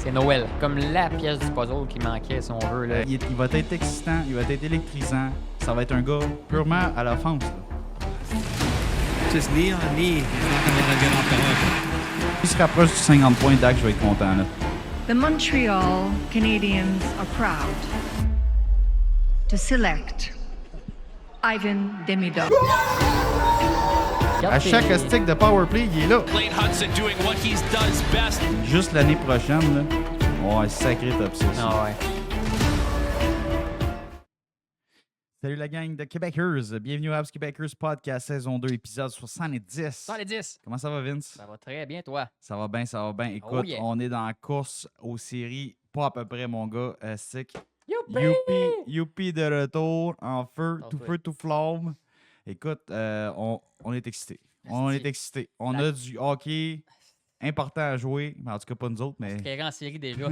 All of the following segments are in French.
C'est Noël. Comme la pièce du puzzle qui manquait, si on veut. Là. Il va être excitant, il va être électrisant. Ça va être un gars purement à l'offense. Just lire, c'est not gonna be a good off. S'il se rapproche du 50 points, Dak, je vais être content. Là. The Montreal Canadiens are proud to select Ivan Demidov. À chaque stick de powerplay, il est là. Lane Hudson doing what he does best. Juste l'année prochaine, là, on va un sacré top 6. Ah ouais. Salut la gang de Québécois. Bienvenue au Habs Québécois Podcast, saison 2, épisode 70. Dans les 10. Comment ça va, Vince? Ça va très bien, toi. Ça va bien, ça va bien. Écoute, Oh yeah. on est dans la course aux séries, pas à peu près, mon gars. Stick. Youpi! Youpi de retour, en feu, Oh, tout oui. feu, tout flamme. Écoute, on est excités. On est excités. On a du hockey important à jouer, mais en tout cas pas nous autres, mais Qui est en série déjà.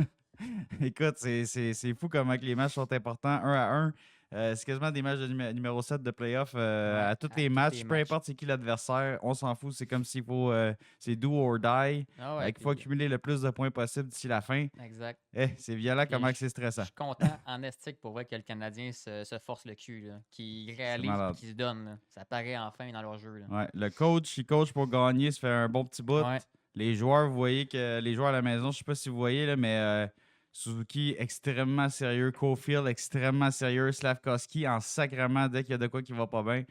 écoute, c'est fou comment que les matchs sont importants, 1-1. C'est quasiment des matchs de numéro 7 de playoff à tous les matchs. Peu importe c'est qui l'adversaire, on s'en fout. C'est comme s'il faut, c'est do or die. Ah ouais, Il faut puis- accumuler le plus de points possible d'ici la fin. Exact. C'est violent comment je- que c'est stressant. Je suis content en estique pour voir que le Canadien se force le cul, là, qu'il réalise malade. et qu'il se donne. Là. Ça paraît enfin dans leur jeu. Là. Ouais, le coach, il coach pour gagner, ça fait un bon petit bout. Ouais. Les joueurs, vous voyez que les joueurs à la maison, je sais pas si vous voyez, là, mais Suzuki, extrêmement sérieux. Caulfield, extrêmement sérieux. Slavkovski, en sacrement, dès qu'il y a de quoi qui va pas bien.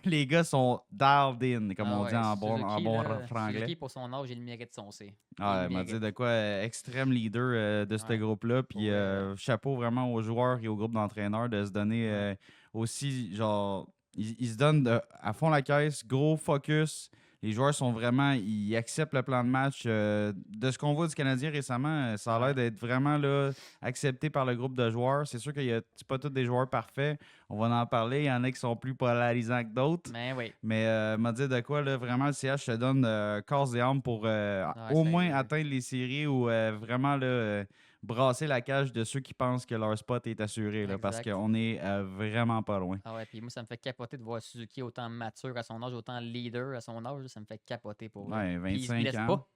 Les gars sont dialed in, comme Ah on ouais, dit en bon Suzuki, là, franglais. Suzuki, pour son âge, il mérite son C. Ah, Il il m'a mérite. dit de quoi extrême leader de ce Ouais. groupe-là. Puis Ouais. chapeau vraiment aux joueurs et au groupe d'entraîneurs de se donner aussi, genre, ils se donnent à fond la caisse, gros focus. Les joueurs sont vraiment, ils acceptent le plan de match. De ce qu'on voit du Canadien récemment, ça a l'air Ouais. d'être vraiment là, accepté par le groupe de joueurs. C'est sûr qu'il y a pas tous des joueurs parfaits. On va en parler. Il y en a qui sont plus polarisants que d'autres. Mais oui. Mais m'a dit de quoi, là, vraiment, le CH se donne corps et âme pour au moins sérieux. atteindre les séries ou vraiment là, brasser la cage de ceux qui pensent que leur spot est assuré. Là, parce Exact. qu'on est vraiment pas loin. Ah ouais, puis moi, ça me fait capoter de voir Suzuki autant mature à son âge, autant leader à son âge. Ça me fait capoter pour Ouais, Puis il se 25 blesse ans. pas.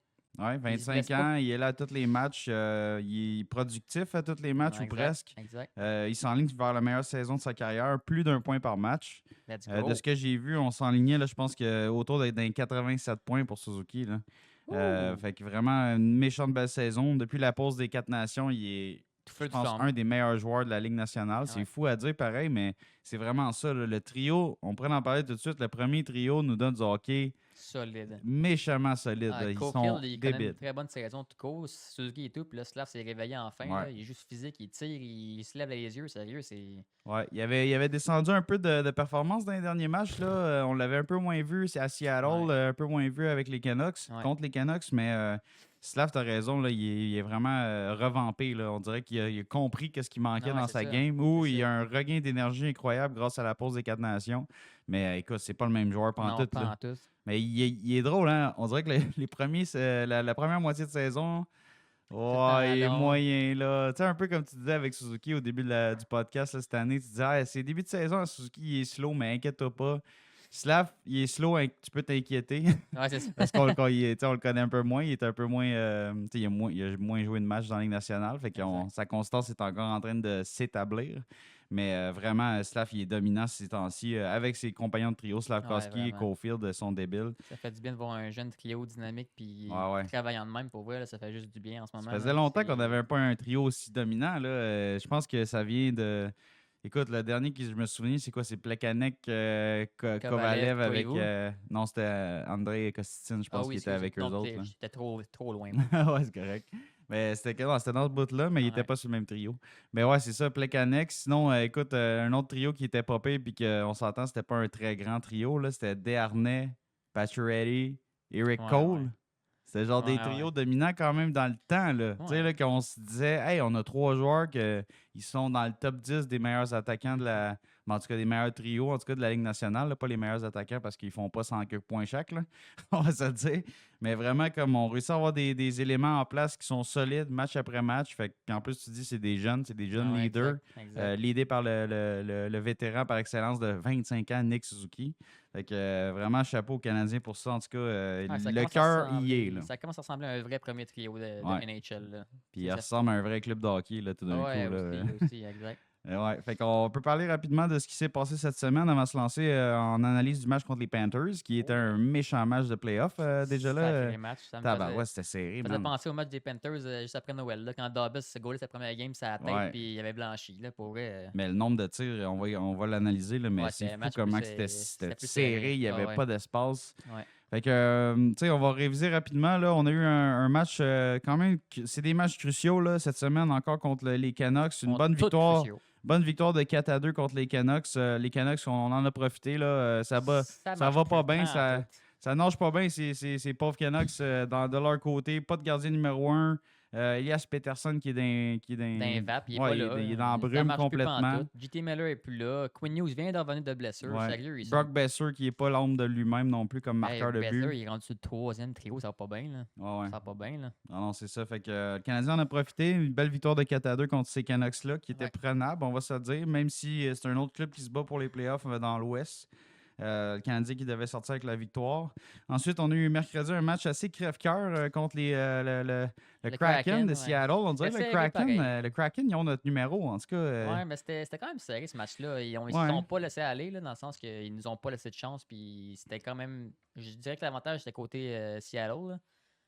Ouais, Il se 25 blesse ans, pas. il est là à tous les matchs. Il est productif à tous les matchs ou Exact, presque. Exact. Il s'enligne vers la meilleure saison de sa carrière, plus d'un point par match. Let's go. De ce que j'ai vu, on s'enlignait, là, je pense, autour d'être dans les 87 points pour Suzuki. Là. Fait que vraiment une méchante belle saison. Depuis la pause des 4 nations, il est, Tout feu je du pense, flamme. un des meilleurs joueurs de la Ligue nationale. C'est Ouais. fou à dire pareil, mais c'est vraiment ça. Là. Le trio, on pourrait en parler tout de suite. Le premier trio nous donne du hockey Solide. méchamment solide. Ah, là. Ils Caulfield, sont il connaît une débiles. très bonne saison tout court. Suzuki et tout. Puis là, Slav s'est réveillé enfin. Ouais. Là. Il est juste physique, il tire, il se lève les yeux. Sérieux, c'est. Ouais, il avait descendu un peu de performance dans les derniers matchs. Là. On l'avait un peu moins vu à Seattle, Ouais. un peu moins vu avec les Canucks, Ouais. contre les Canucks, mais Slav, t'as raison, là, il est vraiment revampé. Là. On dirait qu'il a compris qu'est-ce qui manquait Ah ouais, dans c'est sa ça. game, où C'est il y ça. a un regain d'énergie incroyable grâce à la pause des 4 nations. Mais écoute, c'est pas le même joueur Non, pantoute. pas Là. en tout. Mais il est drôle, hein? On dirait que les premiers, la première moitié de saison, ouais, il est long. moyen, là. Tu sais, un peu comme tu disais avec Suzuki au début du podcast là, cette année, tu disais, ah, c'est début de saison, Suzuki, il est slow, mais inquiète-toi pas. Slav, il est slow, tu peux t'inquiéter. Ouais, c'est ça. Parce qu'on tu sais, on le connaît un peu moins, il est un peu moins, tu sais, il a moins joué de matchs dans la Ligue nationale, fait que Exact. sa constance est encore en train de s'établir. Mais vraiment, Slav, il est dominant ces temps-ci. Avec ses compagnons de trio, Slavkovski et vraiment. Caulfield sont débiles. Ça fait du bien de voir un jeune trio dynamique puis Ouais. travaillant de même pour vrai. Là, ça fait juste du bien en ce moment. Ça faisait là. longtemps C'est- qu'on n'avait pas un trio aussi dominant. Là. Je pense que ça vient de. Écoute, le dernier que je me souviens, c'est quoi? C'est Plekanec, Kovalev avec. Koivu. Non, c'était Andrei Kostin, je pense, qui était avec eux autres. là. J'étais trop loin. Ouais, c'est correct. Mais c'était dans ce bout-là, mais il n'était Ouais. pas sur le même trio. Mais ouais, c'est ça, Plekanec. Sinon, écoute, un autre trio qui était popé puis qu'on s'entend, c'était pas un très grand trio. Là. C'était Desharnais, Pacioretty, Eric Ouais, Cole. ouais. C'était genre des Ouais, trios ouais. dominants quand même dans le temps. Là. Tu sais, Ouais. là, qu'on se disait, hey, on a 3 joueurs qui sont dans le top 10 des meilleurs attaquants de la. En tout cas, des meilleurs trios, en tout cas de la Ligue nationale. Là, pas les meilleurs attaquants parce qu'ils font pas 100 quelques points chaque. Là. On va se le dire. Mais vraiment, comme on réussit à avoir des éléments en place qui sont solides match après match. Fait puis en plus, tu dis, c'est des jeunes Ah ouais, leaders. exact. Leadés par le vétéran par excellence de 25 ans, Nick Suzuki. Fait que vraiment, chapeau aux Canadiens pour ça. En tout cas, Ah, ça le commence à cœur y ressembler- est. Là. Ça commence à ressembler à un vrai premier trio de Ouais. NHL. Là. Puis il Ça- ressemble à un vrai club de hockey là, tout d'un Ouais, coup. Là. aussi, exact. Ouais, fait qu'on peut parler rapidement de ce qui s'est passé cette semaine avant de se lancer en analyse du match contre les Panthers, qui était un méchant match de playoff déjà là. Sacré match. Ça me Tabarouette, c'était serré, faisait man. penser au match des Panthers juste après Noël, là, quand Dobbs s'est gaulé sa première game, sa tête, Ouais. puis il avait blanchi. Là, pour vrai. Mais le nombre de tirs, on va l'analyser, là, mais Ouais, c'est c'était un fou match comment plus, que c'était c'était plus serré, serré. il n'y avait Ouais. pas d'espace. Ouais. Fait que, tu sais, on va réviser rapidement. Là. On a eu un match quand même, c'est des matchs cruciaux là, cette semaine encore contre les Canucks. Une Sont bonne tous victoire. cruciaux. Bonne victoire de 4-2 contre les Canucks. Les Canucks, on en a profité. Là. Ça marche va pas plus bien. pantoute. Ça nage pas bien, ces pauvres Canucks de leur côté. Pas de gardien numéro 1. Elias Peterson qui est D'un vap, il est ouais, pas là. il est dans la Ça brume marche plus complètement. pantoute. JT Miller est plus là. Quinn Hughes vient d'en revenir de blessure. Ouais. Sérieux, ils Brock Besser qui est pas l'ombre de lui-même non plus comme marqueur de Besser, but. il est rendu sur le troisième trio, ça va pas bien. Là. Ouais. Ça va pas bien. Là. Non, c'est ça. Fait que le Canadien en a profité. Une belle victoire de 4-2 contre ces Canucks-là qui était Ouais. prenable, on va se le dire. Même si c'est un autre club qui se bat pour les playoffs dans l'Ouest. Le Canadien qui devait sortir avec la victoire. Ensuite, on a eu mercredi un match assez crève-cœur contre le Kraken de ouais. Seattle. On dirait que C'était le serré, Kraken, pareil. le Kraken, ils ont notre numéro. En tout cas, Ouais, mais c'était quand même serré ce match-là. Ils ne Ouais. se sont pas laissés aller, là, dans le sens qu'ils nous ont pas laissé de chance. Puis c'était quand même. Je dirais que l'avantage c'était côté Seattle. Là.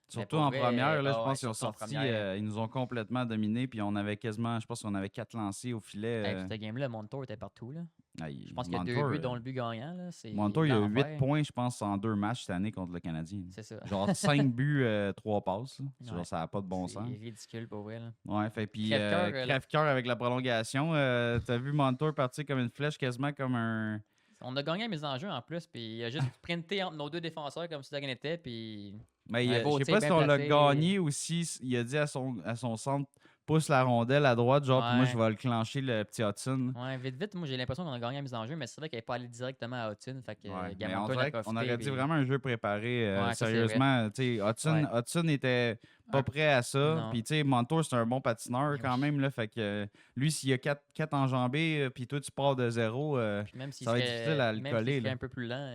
surtout pour en vrai, première, là, je ouais, pense qu'ils ont surtout en sorti, première. ils nous ont complètement dominés. Puis on avait quasiment, je pense qu'on avait 4 lancés au filet. Hey, puis cette game-là, Montour était partout. Là. Je Je pense qu'il y a 2 buts, dont le but gagnant. Là. C'est Montour, il a 8 l'enfer. points, je pense, en 2 matchs cette année contre le Canadien. C'est ça. Genre 5 buts, 3 passes. Là. Genre, Ouais. ça n'a pas de bon C'est sens. ridicule pour vrai. Là. Ouais, fait puis Crève-cœur, là. crève-cœur avec la prolongation. T'as vu Montour partir comme une flèche, quasiment comme un. On a gagné la mise en jeu en plus, puis il a juste printé entre nos deux défenseurs comme si de rien n'était, puis Mais Un beau je sais tir pas si bien on l'a placé. gagné ou si il a dit à son centre pousse la rondelle à droite, genre, puis moi Ouais. je vais le clencher le petit Hudson. ouais, vite, moi j'ai l'impression qu'on a gagné la mise en jeu, mais c'est vrai qu'elle n'est pas allée directement à Hudson, fait que Ouais, Gamma mais on Montour en a dirait qu'on profité, aurait dit puis- vraiment un jeu préparé. Ouais, ça, c'est sérieusement, tu sais, Hudson était pas Un- prêt à ça. Non. Puis, tu sais, Montour, c'est un bon patineur quand Oui. même. Là, fait que lui, s'il y a 4 enjambées, puis toi, tu pars de 0, Puis même s'il ça va être serait- difficile à le même coller, s'il serait là. un peu plus lent,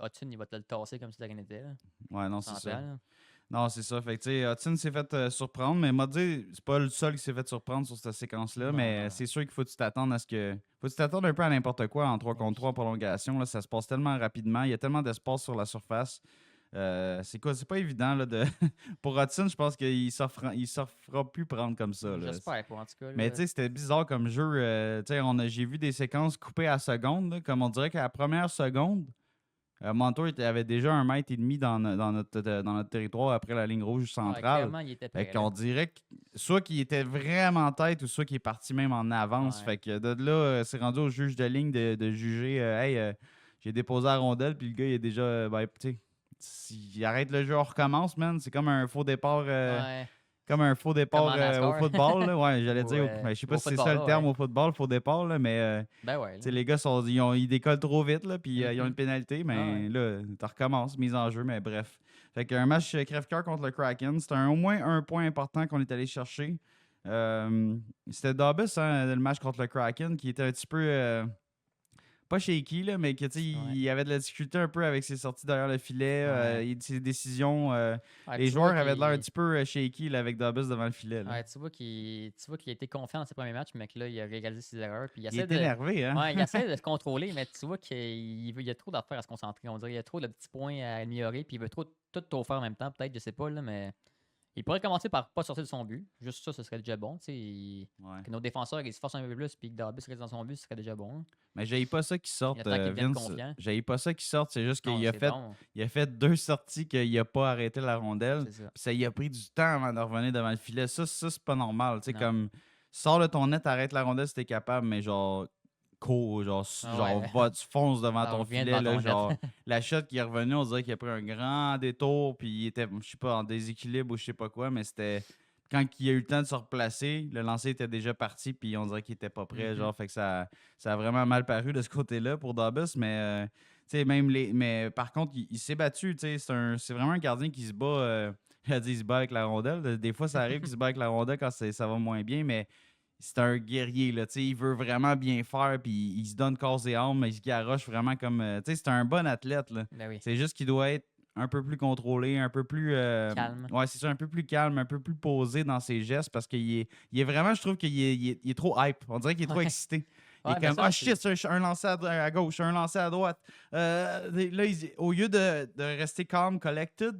Hudson, il va te le tasser comme si de rien n'était. là. ouais, non, Sans c'est ça. plan, là. Non, c'est ça. Fait que, tu sais, Hudson s'est fait surprendre, mais m'a dit, c'est pas le seul qui s'est fait surprendre sur cette séquence-là, Non, mais non. c'est sûr qu'il faut que tu t'attendes à ce que. Faut que tu t'attendes un peu à n'importe quoi en 3 contre 3 en prolongation. Là, ça se passe tellement rapidement. Il y a tellement d'espace sur la surface. C'est pas évident là, de. Pour Hudson, je pense qu'il ne se fera plus prendre comme ça. Là. J'espère pas, en tout cas. Mais là. tu sais, c'était bizarre comme jeu. Tu sais, j'ai vu des séquences coupées à seconde, là, comme on dirait qu'à la première seconde, Montour avait déjà 1,5 m dans notre territoire après la ligne rouge Ouais, centrale. clairement, il était prêt. Fait qu'on dirait que soit qu'il était vraiment en tête ou soit qu'il est parti même en avance. Ouais. Fait que de là, c'est rendu au juge de ligne de juger hey, j'ai déposé la rondelle, puis le gars il est déjà. Ben, tu sais, s'il arrête le jeu, on recommence, man. C'est comme un faux départ. Ouais. Comme un faux départ Comme en NASCAR. au football. Là. Ouais, j'allais Ou, dire. Je sais pas au si c'est football, ça le là, terme ouais. au football, faux départ, là, mais Ben ouais. tu sais, là. les gars ils décollent trop vite, là, puis ils ont une pénalité, mais Ah ouais. là, tu recommences, mise en jeu, mais bref. Fait qu'un match crève-cœur contre le Kraken, c'était au moins un point important qu'on est allé chercher. C'était Dobbs, hein, le match contre le Kraken, qui était un petit peu. Pas shaky, là, mais que, tu sais, il avait de la difficulté un peu avec ses sorties derrière le filet, ses décisions. Ouais, Les tu joueurs vois avaient qu'il- l'air un petit peu shaky là, avec Dobbs devant le filet. là. Ouais, tu vois qu'il a été confiant dans ses premiers matchs, mais que là, il a réalisé ses erreurs. Puis il Il essaie est de. énervé, hein? Ouais, il essaie de se contrôler, mais tu vois qu'il y a trop d'affaires à se concentrer. On dirait qu'il y a trop de petits points à améliorer, puis il veut tout faire en même temps, peut-être, je sais pas, là, mais il pourrait commencer par pas sortir de son but. Juste ça, ce serait déjà bon. Tu sais, Ouais. que nos défenseurs ils se forcent un peu plus, puis que Dobbs reste dans son but, ce serait déjà bon. Mais j'haille pas ça qui sorte, Il attend qu'il devienne Vince. confiant. J'haille pas ça qui sorte, c'est juste Non, qu'il a c'est fait, bon, il a fait 2 sorties qu'il a pas arrêté la rondelle. c'est ça. Puis ça y a pris du temps avant de revenir devant le filet. Ça c'est pas normal. Tu sais, Non. comme, sors de ton net, arrête la rondelle si t'es capable, mais genre, cours, genre, Ah ouais. va, tu fonces devant Ah, ton reviens filet. devant Là, ton genre, net. la shot qui est revenue, on dirait qu'il a pris un grand détour, puis il était, je sais pas, en déséquilibre ou je sais pas quoi, mais c'était. Quand il a eu le temps de se replacer, le lancer était déjà parti, puis on dirait qu'il était pas prêt. Mhm. Genre, fait que ça a vraiment mal paru de ce côté-là pour Dobbs, mais tu sais, mais par contre, il s'est battu. Tu sais, c'est vraiment un gardien qui se bat. Il a dit il se bat avec la rondelle. Des fois, ça arrive qu'il se bat avec la rondelle quand ça va moins bien, mais c'est un guerrier, là, tu sais, il veut vraiment bien faire, puis il se donne corps et âme, mais il se garoche vraiment comme... tu sais, c'est un bon athlète, là. Ben oui. C'est juste qu'il doit être un peu plus contrôlé, un peu plus... Calme. Ouais, c'est ça, un peu plus calme, un peu plus posé dans ses gestes, parce qu'il est vraiment, je trouve qu'il est trop hype. On dirait qu'il est trop Ouais. excité. Il Ouais, est mais comme, ça, ah shit, c'est un lancé à gauche, un lancé à droite. Là, au lieu de rester calm, collected,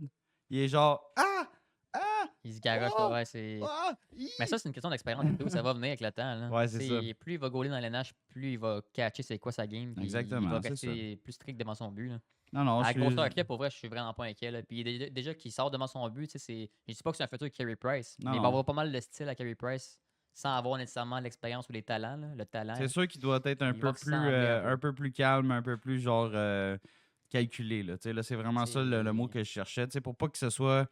il est genre, Il se garoche, là, ouais, c'est... Mais ça, c'est une question d'expérience et tout. Ça va venir avec le temps. Là. Ouais, c'est Tu ça. sais, plus il va goaler dans l'NH, plus il va catcher c'est quoi sa game. Puis Exactement, il va c'est rester plus strict devant son but. Là. Non, non, À je la suis... grosseur qu'il a, pour vrai, je suis vraiment pas inquiet. Là. Puis déjà qu'il sort devant son but, tu sais, je dis pas que c'est un futur Carey Price, Non, mais il non. va avoir pas mal de style à Carey Price sans avoir nécessairement l'expérience ou les talents. Là. Le talent. C'est sûr qu'il doit être Il va ressembler un peu plus calme, un peu plus genre calculé. Là, tu sais, là, c'est vraiment ça le mot que je cherchais. Tu sais, pour pas que ce soit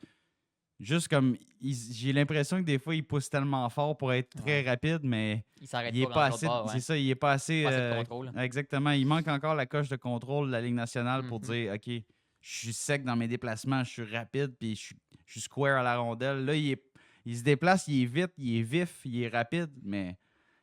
juste comme. J'ai l'impression que des fois, il pousse tellement fort pour être très rapide, mais Il s'arrête il est pas pas dans assez. l'autre bord, ouais. C'est ça, il est pas assez. Pas assez de contrôle. Exactement. Il manque encore la coche de contrôle de la Ligue nationale pour Mhm. dire OK, je suis sec dans mes déplacements, je suis rapide, puis je suis square à la rondelle. Là, il se déplace, il est vite, il est vif, il est rapide, mais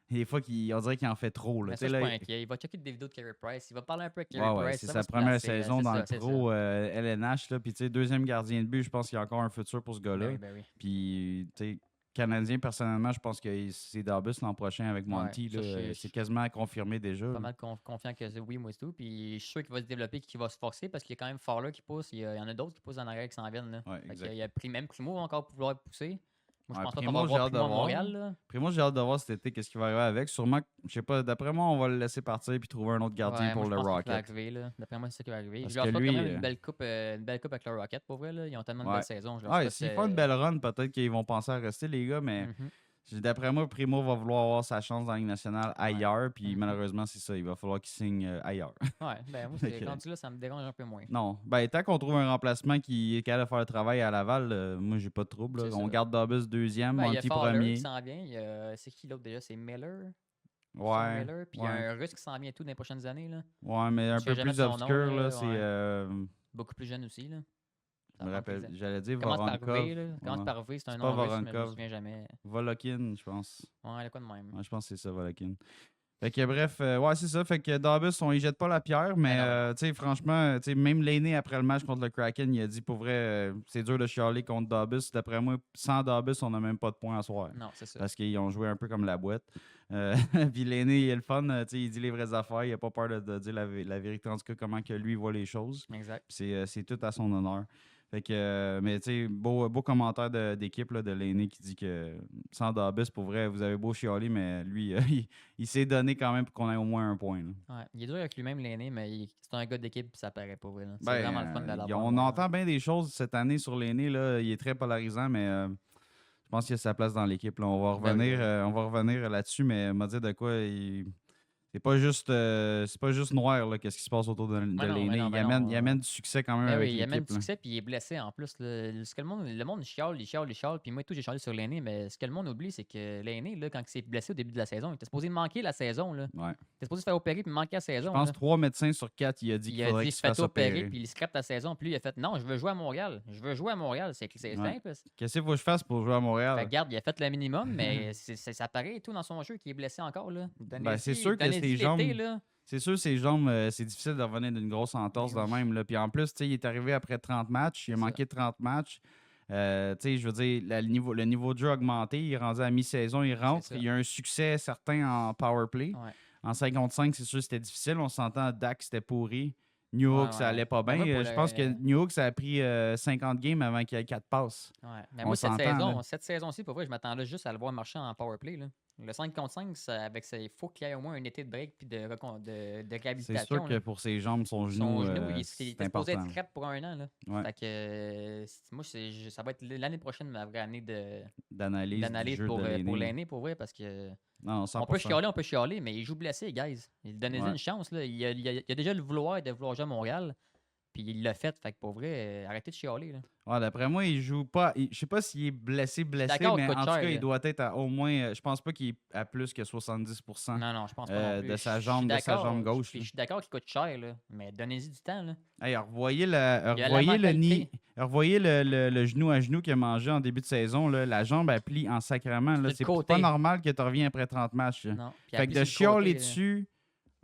des fois, on dirait qu'il en fait trop. Là. Mais Tu sais, ça, je suis là, pas inquiet. Il va checker des vidéos de Carey Price. Il va parler un peu avec Carey ouais, Price. c'est ça sa va se première placer, saison c'est dans ça, le c'est pro ça. LNH. Là, puis, tu sais, deuxième gardien de but, je pense qu'il y a encore un futur pour ce gars-là. Ben oui, ben oui. Puis, tu sais, Canadien, personnellement, je pense que c'est Darbus l'an prochain avec Monty. ça, là. je- C'est quasiment confirmé déjà. Pas là. mal confiant que c'est oui, moi et tout. Puis je suis sûr qu'il va se développer, qu'il va se forcer parce qu'il y a quand même Fowler qui pousse. Il y en a d'autres qui poussent en arrière qui s'en viennent. Là. Ouais, Fait exact. qu'il y a même Primo va encore pouvoir pousser. Moi, je Ouais, pense pas qu'on Primo, va j'ai voir hâte de Primo à voir. Montréal. Là. Puis moi, j'ai hâte de voir cet été qu'est-ce qui va arriver avec. Sûrement, je sais pas, d'après moi, on va le laisser partir puis trouver un autre gardien Ouais, pour moi, je le pense que ça Rocket. va arriver, là. D'après moi, c'est ça qui va arriver. Parce Je leur que souhaite lui, quand même une belle coupe avec le Rocket, pour vrai. Là. Ils ont tellement de Ouais. belles saisons. Je leur Ouais, souhaite, s'ils font une belle run, peut-être qu'ils vont penser à rester, les gars, mais Mhm. d'après moi, Primo va vouloir avoir sa chance dans la Ligue nationale ailleurs, puis Mhm. malheureusement, c'est ça, il va falloir qu'il signe ailleurs. Ouais, ben moi, Fait que- rendu là, ça me dérange un peu moins. Non, ben tant qu'on trouve un remplacement qui est capable de faire le travail à Laval, moi, j'ai pas de trouble. là. C'est On ça. garde Darbus deuxième, Ben, il y a Monty Fowler premier. qui s'en vient. C'est qui l'autre déjà? C'est Miller? Ouais, Miller. Puis il y ouais. a un Russe qui s'en vient tout dans les prochaines années. Là. ouais, mais un Je sais peu jamais plus son nom, obscur, là, là, c'est... ouais. Beaucoup plus jeune aussi. Là. je me rappelle, j'allais dire Commence par Voronkov. V. Là. Commence Ouais. par V, c'est un C'est nom pas russe, mais je me Voronkov. souviens jamais. Volokin, je pense. Ouais, le quoi de même. Ouais, je pense que c'est ça, Volokin. Fait que bref, ouais, c'est ça. Fait que Darbus, on y jette pas la pierre, mais Ben non, tu sais, franchement, tu sais, même l'aîné après le match contre le Kraken, il a dit pour vrai, c'est dur de chialer contre Darbus. D'après moi, sans Darbus, on n'a même pas de points à soir. Non, c'est ça. Parce qu'ils ont joué un peu comme la boîte. Puis l'aîné, il est le fun, tu sais, il dit les vraies affaires, il a pas peur de dire la vérité, en tout cas, comment que lui voit les choses. Exact. Puis c'est tout à son honneur. Fait que, mais tu sais, beau commentaire d'équipe là, de l'aîné qui dit que sans Darbus, pour vrai, vous avez beau chialer, mais lui, il s'est donné quand même pour qu'on ait au moins un point. Là. Ouais. Il est dur avec lui-même, l'aîné, mais c'est un gars d'équipe, puis ça paraît pas vrai. Là. C'est Ben, vraiment le fun de l'avoir. on entend bien des choses cette année sur l'aîné, là. Il est très polarisant, mais je pense qu'il a sa place dans l'équipe. Là. On va revenir là-dessus, mais m'a dit de quoi c'est pas juste noir là, qu'est-ce qui se passe autour de l'aîné. Il amène du succès quand même Ben avec oui, il l'équipe. amène du là. succès, puis il est blessé en plus. Là. Ce que le monde chiale, puis moi, tout, j'ai chialé sur l'aîné, mais ce que le monde oublie, c'est que l'aîné, là, quand il s'est blessé au début de la saison, il était supposé manquer la saison. Là. Ouais. Il était supposé se faire opérer, puis manquer la saison. Je pense là. 3 médecins sur 4, il a dit qu'il Il a faudrait dit qu'il se fasse fais-toi opérer, opérer. puis il scrape ta saison. Puis lui, il a fait non, je veux jouer à Montréal. Je veux jouer à Montréal. C'est Ouais. simple. Qu'est-ce qu'il faut que je fasse pour jouer à Montréal? Fait que, regarde, il a fait le minimum, mais ça paraît et tout dans son jeu qu'il est blessé encore. Là. Ben, c'est sûr que ses jambes- C'est sûr, ses jambes, c'est difficile de revenir d'une grosse entorse Ben de même. Là. Puis en plus, tu sais, il est arrivé après 30 matchs. Il a C'est manqué 30 matchs. Tu sais, je veux dire, le niveau de jeu a augmenté. Il est rendu à mi-saison, il rentre. C'est ça. Il y a un succès certain en power play. Ouais. En 55, c'est sûr, c'était difficile. On s'entend, Dak, c'était pourri. New Hook, ça allait pas Ben, bien. moi, pour Je le- pense que New Hook, ça a pris 50 games avant qu'il y ait 4 passes. Ouais. Mais On moi, s'entend, là. cette saison-ci, pour vrai, je m'attendais juste à le voir marcher en powerplay. Le 5 contre 5, il faut qu'il y ait au moins un été de break puis de C'est réhabilitation. sûr que là. pour ses jambes, son Son genou, genou, il c'est était supposé important. être crête pour un an. Là. Ouais. Fait que, moi, ça va être l'année prochaine ma vraie année D'analyse du jeu pour de l'aîné. l'aîné, pour vrai, parce que Non, on 100%. peut chialer, mais il joue blessé, guys. Il donnait Ouais. une chance. Là. Il a déjà le vouloir de vouloir jouer à Montréal. puis il l'a fait. Fait que pour vrai, arrêtez de chialer. Là. Ouais, d'après moi, il joue pas. Je sais pas s'il est blessé, d'accord, mais il en coûte tout cas, cher, il là. doit être à au moins. Je pense pas qu'il est à plus que 70% Non, je pense pas non plus. de sa Je suis jambe d'accord, gauche. puis je suis d'accord qu'il coûte cher, là, mais donnez-y du temps. Là. Hey, revoyez Il a la revoyez le genou à genou qu'il a mangé en début de saison. Là. La jambe, elle plie en sacrement. Là. Sur le C'est côté. pas normal que tu reviens après 30 matchs. Là. Non. Puis Fait appuie que de sur le côté, chialer là. dessus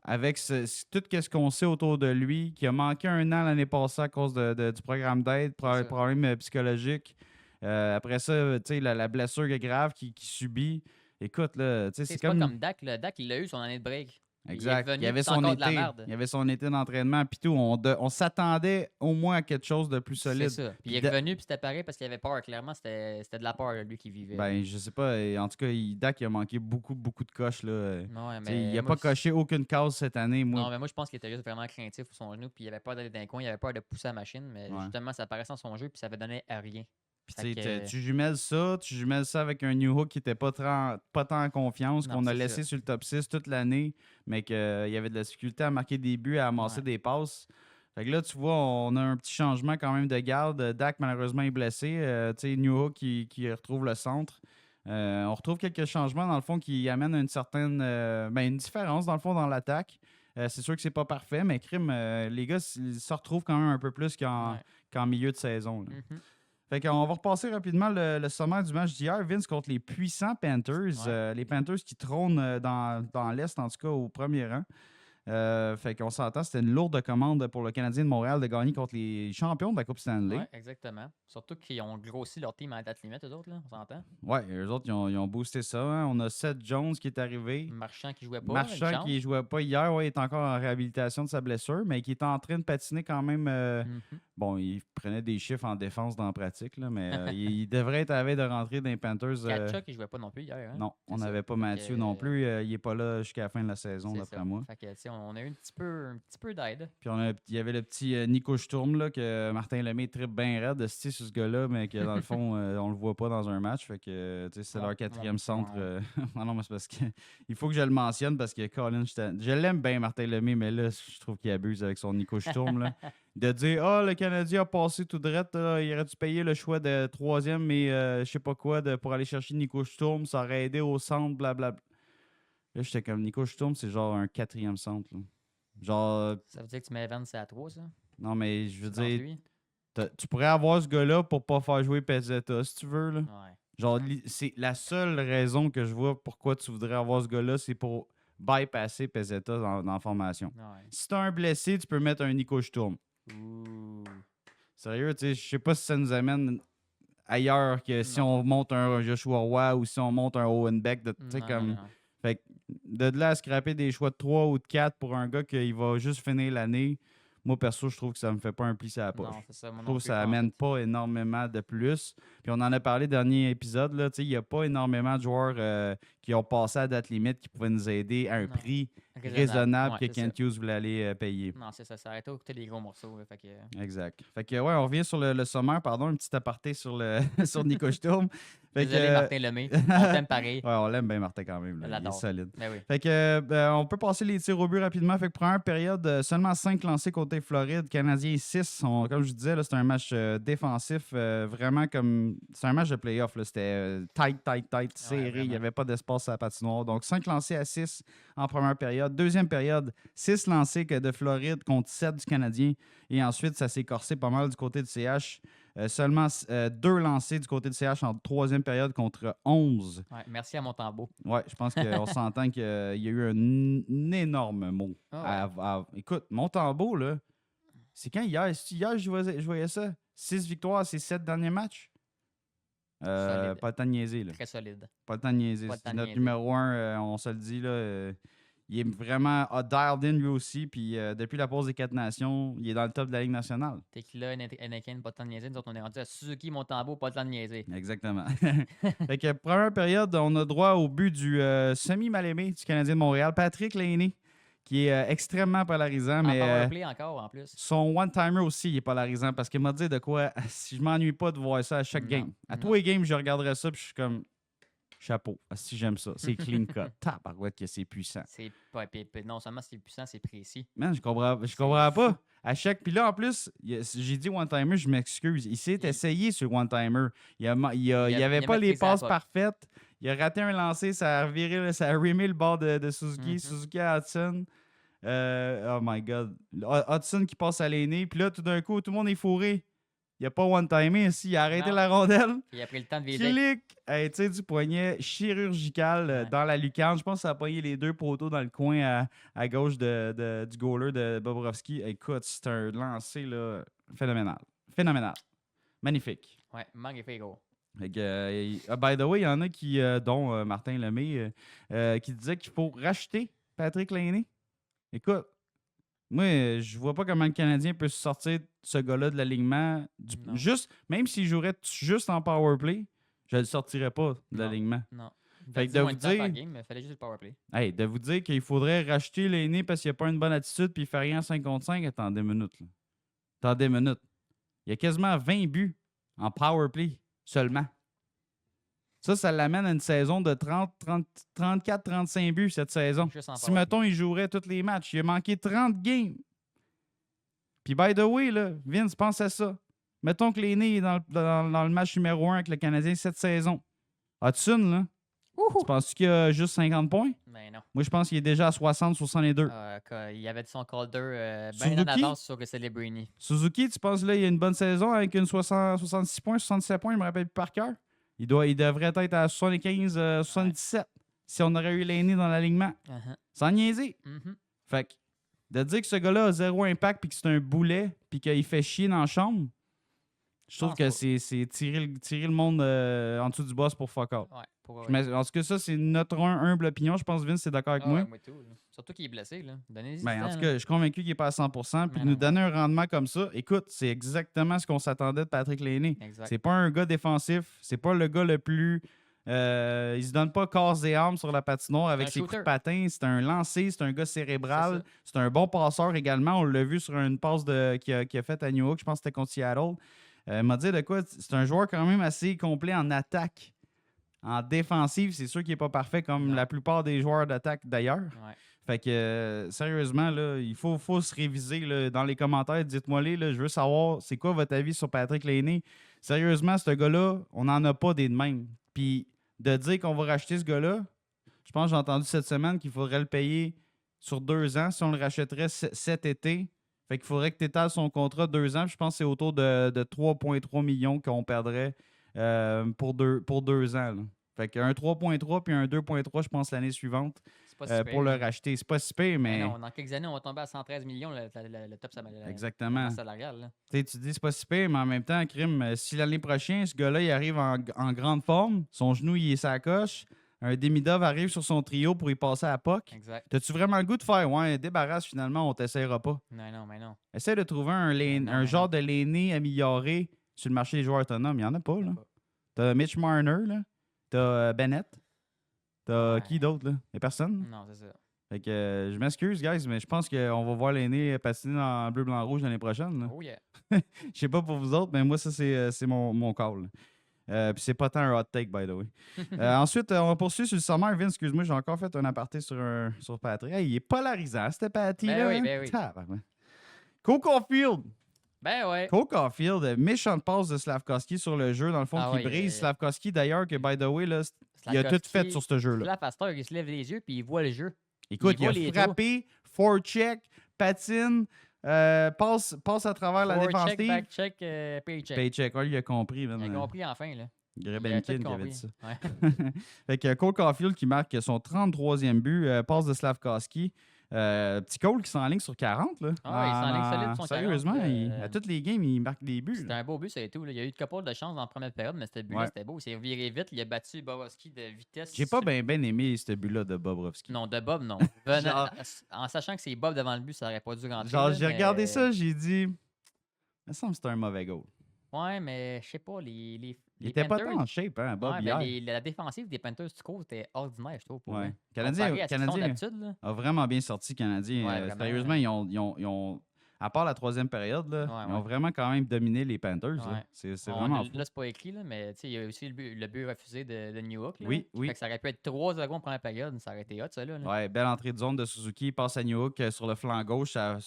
avec tout ce qu'on sait autour de lui, qui a manqué 1 an l'année passée à cause du programme d'aide, C'est ça. problème psychologique. Après ça, tu sais, la blessure grave qu'il subit. Écoute, là, tu sais, C'est c'est pas comme... comme Dak. Là. Dak, il l'a eu son année de break. Exact. Il est revenu, Il y avait puis c'est son encore de la été. merde. Il y avait son été d'entraînement, puis tout. On s'attendait au moins à quelque chose de plus solide. C'est ça. Puis il est Da- revenu, puis c'était pareil parce qu'il avait peur. Clairement, c'était de la peur, lui, qui vivait. Ben, je sais pas. En tout cas, Dak, il a manqué beaucoup de coches, là. Ouais, Tu sais, mais il a moi, pas coché aucune case cette année, moi. Non, mais moi, je pense qu'il était juste vraiment craintif pour son genou, puis il avait peur d'aller dans un coin, il avait peur de pousser la machine, mais Ouais. justement, ça apparaissait dans son jeu, puis ça avait donné à rien. Puis Fait tu sais, que- tu jumelles ça avec un New Hook qui était pas tant en confiance, Non, qu'on a c'est laissé ça. sur le top 6 toute l'année, mais qu'il y avait de la difficulté à marquer des buts, à amasser Ouais. des passes. Fait que là, tu vois, on a un petit changement quand même de garde. Dak, malheureusement, est blessé. Tu sais, New Hook qui retrouve le centre. On retrouve quelques changements, dans le fond, qui amènent une certaine une différence, dans le fond, dans l'attaque. C'est sûr que c'est pas parfait, mais crime, les gars, ils se retrouvent quand même un peu plus Ouais. qu'en milieu de saison. Là. Mhm. Fait qu'on va repasser rapidement le sommaire du match d'hier. Vince contre les puissants Panthers. Ouais. Les Panthers qui trônent dans l'Est, en tout cas, au premier rang. Fait qu'on s'entend, c'était une lourde commande pour le Canadien de Montréal de gagner contre les champions de la Coupe Stanley. Ouais, exactement. Surtout qu'ils ont grossi leur team à la date limite, eux autres, là, on s'entend. Ouais, eux autres, ils ont boosté ça. Hein. On a Seth Jones qui est arrivé. Marchand qui jouait pas. une Marchand chance. qui jouait pas hier, ouais, il est encore en réhabilitation de sa blessure, mais qui est en train de patiner quand même. Mhm. Bon, il prenait des chiffres en défense dans la pratique, là, mais il devrait être à la veille de rentrer dans les Panthers. Kachuk, il jouait pas non plus hier. Hein? Non, on C'est ça. n'avait pas Fait Mathieu que, non plus. Il n'est pas là jusqu'à la fin de la saison, C'est d'après ça. moi. Fait que, tu sais, on a eu un petit peu d'aide. Puis il y avait le petit Nico Sturm, là, que Martin Lemay tripe bien raide de sur ce gars-là, mais que dans le fond, on le voit pas dans un match. Fait que tu sais, c'est Ouais, leur quatrième ouais, centre. ouais. Non, mais c'est parce que il faut que je le mentionne parce que Colin, je l'aime bien, Martin Lemay, mais là, je trouve qu'il abuse avec son Nico Sturm. Là. De dire le Canadien a passé tout droit, il aurait dû payer le choix de troisième et je sais pas quoi pour aller chercher Nico Sturm, ça aurait aidé au centre, blablabla. Là, j'étais comme Nico Sturm, c'est genre un quatrième centre. Là. Genre, Ça veut dire que tu mets Evans à 3, ça? non, mais je veux Tu lances dire, lui? tu pourrais avoir ce gars-là pour pas faire jouer Pezzetta, si tu veux. Là. Ouais. Genre, c'est la seule raison que je vois pourquoi tu voudrais avoir ce gars-là, c'est pour bypasser Pezzetta dans la formation. Ouais. Si t'as un blessé, tu peux mettre un Nico Sturm. Ouh. Sérieux, tu sais, je sais pas si ça nous amène ailleurs que si Non. on monte un Joshua Roy ou si on monte un Owen Beck. Tu sais, Non, comme. non. Fait que de là à scraper des choix de 3 ou de 4 pour un gars qui va juste finir l'année, moi, perso, je trouve que ça me fait pas un pli sur la poche. Non, c'est ça. Moi Je non trouve que plus, ça pas en amène fait. pas énormément de plus. Puis on en a parlé dernier épisode, là, tu sais, il n'y a pas énormément de joueurs qui ont passé à date limite qui pouvaient nous aider à un Non. prix raisonnable Ouais, que c'est Kent Hughes voulait aller payer. Non, c'est ça. Ça arrête d'écouter des gros morceaux. Là, fait que... Exact. Fait que, ouais, on revient sur le sommaire, pardon, un petit aparté sur, sur Nico Sturm. Fait Désolé, que, Martin Lemay. On t'aime pareil. Ouais, on l'aime bien, Martin, quand même. Je Là. Il est l'adore. solide. Ben oui. Fait que, on peut passer les tirs au but rapidement. Fait que première période, seulement 5 lancés côté Floride. Canadiens 6. Comme je disais, là, c'était un match défensif. Vraiment comme. C'est un match de playoff. Là. C'était tight, serré. Il n'y vraiment. avait pas d'espace à la patinoire. Donc 5 lancés à 6 en première période. Deuxième période, 6 lancés de Floride contre 7 du Canadien. Et ensuite, ça s'est corsé pas mal du côté du CH. Seulement 2 lancés du côté du CH en troisième période contre 11. Ouais, merci à Montembeau. Ouais, je pense qu'on s'entend qu'il y a eu un énorme mot. Ah Écoute, Montembeau, là, c'est quand hier? Hier, je voyais ça. 6 victoires, c'est 7 derniers matchs. Solide. Pas le temps de niaiser, là. Très solide. Pas le temps de niaiser. Pas le temps C'est de notre niaiser. numéro 1, on se le dit, là. Il est vraiment dialed in lui aussi. Puis depuis la pause des 4 nations, il est dans le top de la Ligue nationale. Tequila, Anakin, pas de temps de niaiser. Nous autres, on est rendu à Suzuki, Montembeau, pas de temps de niaiser. Exactement. Fait que première période, on a droit au but du semi-mal-aimé du Canadien de Montréal, Patrick Laney, qui est extrêmement polarisant, En mais powerplay encore, en plus. son one-timer aussi il est polarisant parce qu'il m'a dit de quoi, si je m'ennuie pas de voir ça à chaque Non, game. À non. tous les games, je regarderais ça puis je suis comme, chapeau, si j'aime ça. C'est clean cut. Tabarouette que c'est puissant. C'est pas non seulement c'est puissant, c'est précis. Man, je comprends pas. À chaque. Puis là, en plus, j'ai dit one-timer, je m'excuse. Il s'est essayé sur one-timer. Il avait pas les passes parfaites. Il a raté un lancer, ça a reviré le bord de Suzuki. Suzuki à Hudson. Oh my God. Hudson qui passe à l'aîné. Puis là, tout d'un coup, tout le monde est fourré. Il a pas one-timé ici. Il a arrêté la rondelle. Il a pris le temps de viser. Clic! Hey, tu sais, du poignet chirurgical dans la lucarne. Je pense que ça a pogné les 2 poteaux dans le coin à gauche du goaler de Bobrovski. Écoute, c'est un lancer là, phénoménal. Phénoménal. Magnifique. Ouais, magnifique, gros. By the way, il y en a qui, dont Martin Lemay, qui disait qu'il faut racheter Patrick Laine. Écoute, moi, je vois pas comment le Canadien peut sortir ce gars-là de l'alignement. Même s'il jouerait juste en powerplay, je le sortirais pas de l'alignement. Non. Fait que de vous dire, game, il fallait juste le powerplay. Hey, de vous dire qu'il faudrait racheter Laine parce qu'il n'a pas une bonne attitude puis il fait rien en 5 contre 5, attendez une minute. Là. Attendez une minute. Il y a quasiment 20 buts en powerplay seulement. Ça l'amène à une saison de 34-35 buts cette saison. Si, mettons, il jouerait tous les matchs, il a manqué 30 games. Puis, by the way, là, Vince, pense à ça. Mettons que l'aîné est dans le match numéro 1 avec le Canadien cette saison. Hudson, là, tu penses qu'il a juste 50 points? Mais non. Moi, je pense qu'il est déjà à 60-62. Il avait son Calder bien en avance sur Celebrini. Suzuki, tu penses là, il a une bonne saison avec une 66 points, 67 points, je me rappelle plus par cœur. Il devrait être à 75-77 si on aurait eu l'aîné dans l'alignement. Sans niaiser. Fait que de dire que ce gars-là a 0 impact puis que c'est un boulet puis qu'il fait chier dans la chambre, je trouve que c'est tirer le monde en dessous du boss pour fuck out. Ouais, en tout cas, ça, c'est notre humble opinion. Je pense que Vince, c'est d'accord avec moi. Moi tout, surtout qu'il est blessé. Là. En tout cas, je suis convaincu qu'il n'est pas à 100%. Puis nous donner un rendement comme ça, écoute, c'est exactement ce qu'on s'attendait de Patrick Laine. C'est pas un gars défensif. C'est pas le gars le plus... il se donne pas corps et âme sur la patinoire avec ses coups de patin. C'est un lancé, c'est un gars cérébral. C'est un bon passeur également. On l'a vu sur une passe qu'il a faite à New York. Je pense que c'était contre Seattle. Il m'a dit de quoi? C'est un joueur quand même assez complet en attaque. En défensive, c'est sûr qu'il n'est pas parfait comme la plupart des joueurs d'attaque d'ailleurs. Ouais. Fait que, sérieusement, là, il faut se réviser là, dans les commentaires. Dites-moi-les, je veux savoir c'est quoi votre avis sur Patrick Laine. Sérieusement, ce gars-là, on n'en a pas des de même. Puis de dire qu'on va racheter ce gars-là, je pense que j'ai entendu cette semaine qu'il faudrait le payer sur 2 ans si on le rachèterait cet été. Fait qu'il faudrait que tu étales son contrat 2 ans. Je pense que c'est autour de 3,3 millions qu'on perdrait pour 2 ans. Là. Fait qu'un 3,3 puis un 2,3, je pense, l'année suivante pour le racheter. C'est pas si pire, mais... Non, dans quelques années, on va tomber à 113 millions, le top salarial. Tu dis c'est pas si pire, mais en même temps, crime, si l'année prochaine, ce gars-là, il arrive en grande forme, son genou, il est sa coche, un Demidov arrive sur son trio pour y passer à la POC. Exact. T'as-tu vraiment le goût de faire, débarrasse finalement, on t'essayera pas? Non, mais non. Essaye de trouver un genre de l'aîné amélioré sur le marché des joueurs autonomes. Il n'y en a pas, là. T'as Mitch Marner, là. T'as Bennett. T'as qui d'autre, là? Il n'y a personne? Non, c'est ça. Fait que je m'excuse, guys, mais je pense qu'on va voir l'aîné patiner en bleu, blanc, rouge l'année prochaine. Là. Oh yeah. Je sais pas pour vous autres, mais moi, ça, c'est mon call. Puis c'est pas tant un hot take, by the way. Ensuite, on va poursuivre sur le sommaire. Vince, excuse-moi, j'ai encore fait un aparté sur Patrick. Hey, il est polarisant, c'était Patty-là. Ben oui. Cole Caulfield. Ben ouais. Cole Caulfield, méchante passe de Slavkovski sur le jeu, dans le fond, qui brise. Slavkovski, d'ailleurs, que, by the way, là, il a tout fait sur ce jeu-là. Là, Pasteur, il se lève les yeux puis il voit le jeu. Écoute, il a frappé, forecheck, patine, passe à travers la défensive. Backcheck, paycheck. Paycheck, il a compris. Il a compris enfin, là. Grebenkin qui avait dit ça. Ouais. Fait que Cole Caulfield qui marque son 33e but, passe de Slavkovski. Petit Cole qui s'enligne sur 40. Là. Il s'enligne solide sur son 40. Sérieusement, à toutes les games, il marque des buts. C'était un beau but, c'est tout. Là. Il y a eu de couple de chance dans la première période, mais c'était c'était beau. Il s'est viré vite. Il a battu Bobrovski de vitesse. J'ai pas bien aimé ce but-là de Bobrovski. Non, de Bob, non. En sachant que c'est Bob devant le but, ça aurait pas dû rentrer. J'ai regardé ça, j'ai dit... Il me semble que c'était un mauvais goal. Ouais, mais je sais pas, les il était pas tant en shape, hein, Bob, hier. La défensive des Panthers du coup était ordinaire, je trouve. Canadien a vraiment bien sorti, Canadien. Sérieusement, ils ont... à part la troisième période, là, Ouais, ils ont ouais. vraiment quand même dominé les Panthers. Là. Ouais. C'est vraiment fou. Là, c'est pas écrit, là, mais il y a aussi le but refusé de New York. Là, Oui, qui oui. fait que ça aurait pu être 3-0 en première période. Ça aurait été hot, ça. Là. Ouais, belle entrée de zone de Suzuki. Il passe à New York sur le flanc gauche. Ça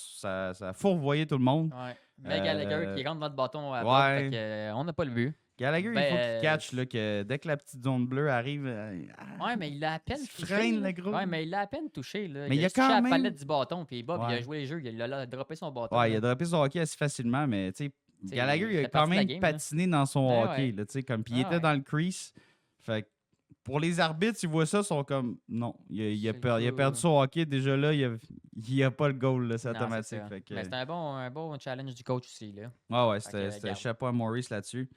a fourvoyé tout le monde. Ouais. Mais Gallagher qui rentre dans le bâton à ouais. bloc, fait que, on n'a pas le but. Gallagher, il faut qu'il catch là, que dès que la petite zone bleue arrive. Ouais, mais il l'a à peine il touché. freine, là. le gros. Ouais, mais il l'a à peine touché. Là. Mais il a touché à quand la même- palette du bâton, puis Bob, il Ouais. a joué les jeux. Il a droppé son bâton. Ouais, il là. a droppé son hockey assez facilement, mais tu sais, T'sais, Gallagher, il il a fait quand partie de la même game, là. patiné dans son Ouais, hockey. ouais. Là, tu sais, comme, puis il Ah, était ouais. dans le crease. Fait que pour les arbitres, ils voient ça, ils sont comme non, il a C'est perdu cool. son hockey. Déjà là, il a pas le goal, là, c'est Non, automatique. ça. Fait que, Mais c'était un bon challenge du coach aussi. Là. ouais, Fait que, c'était regarde. chapeau à Maurice là-dessus.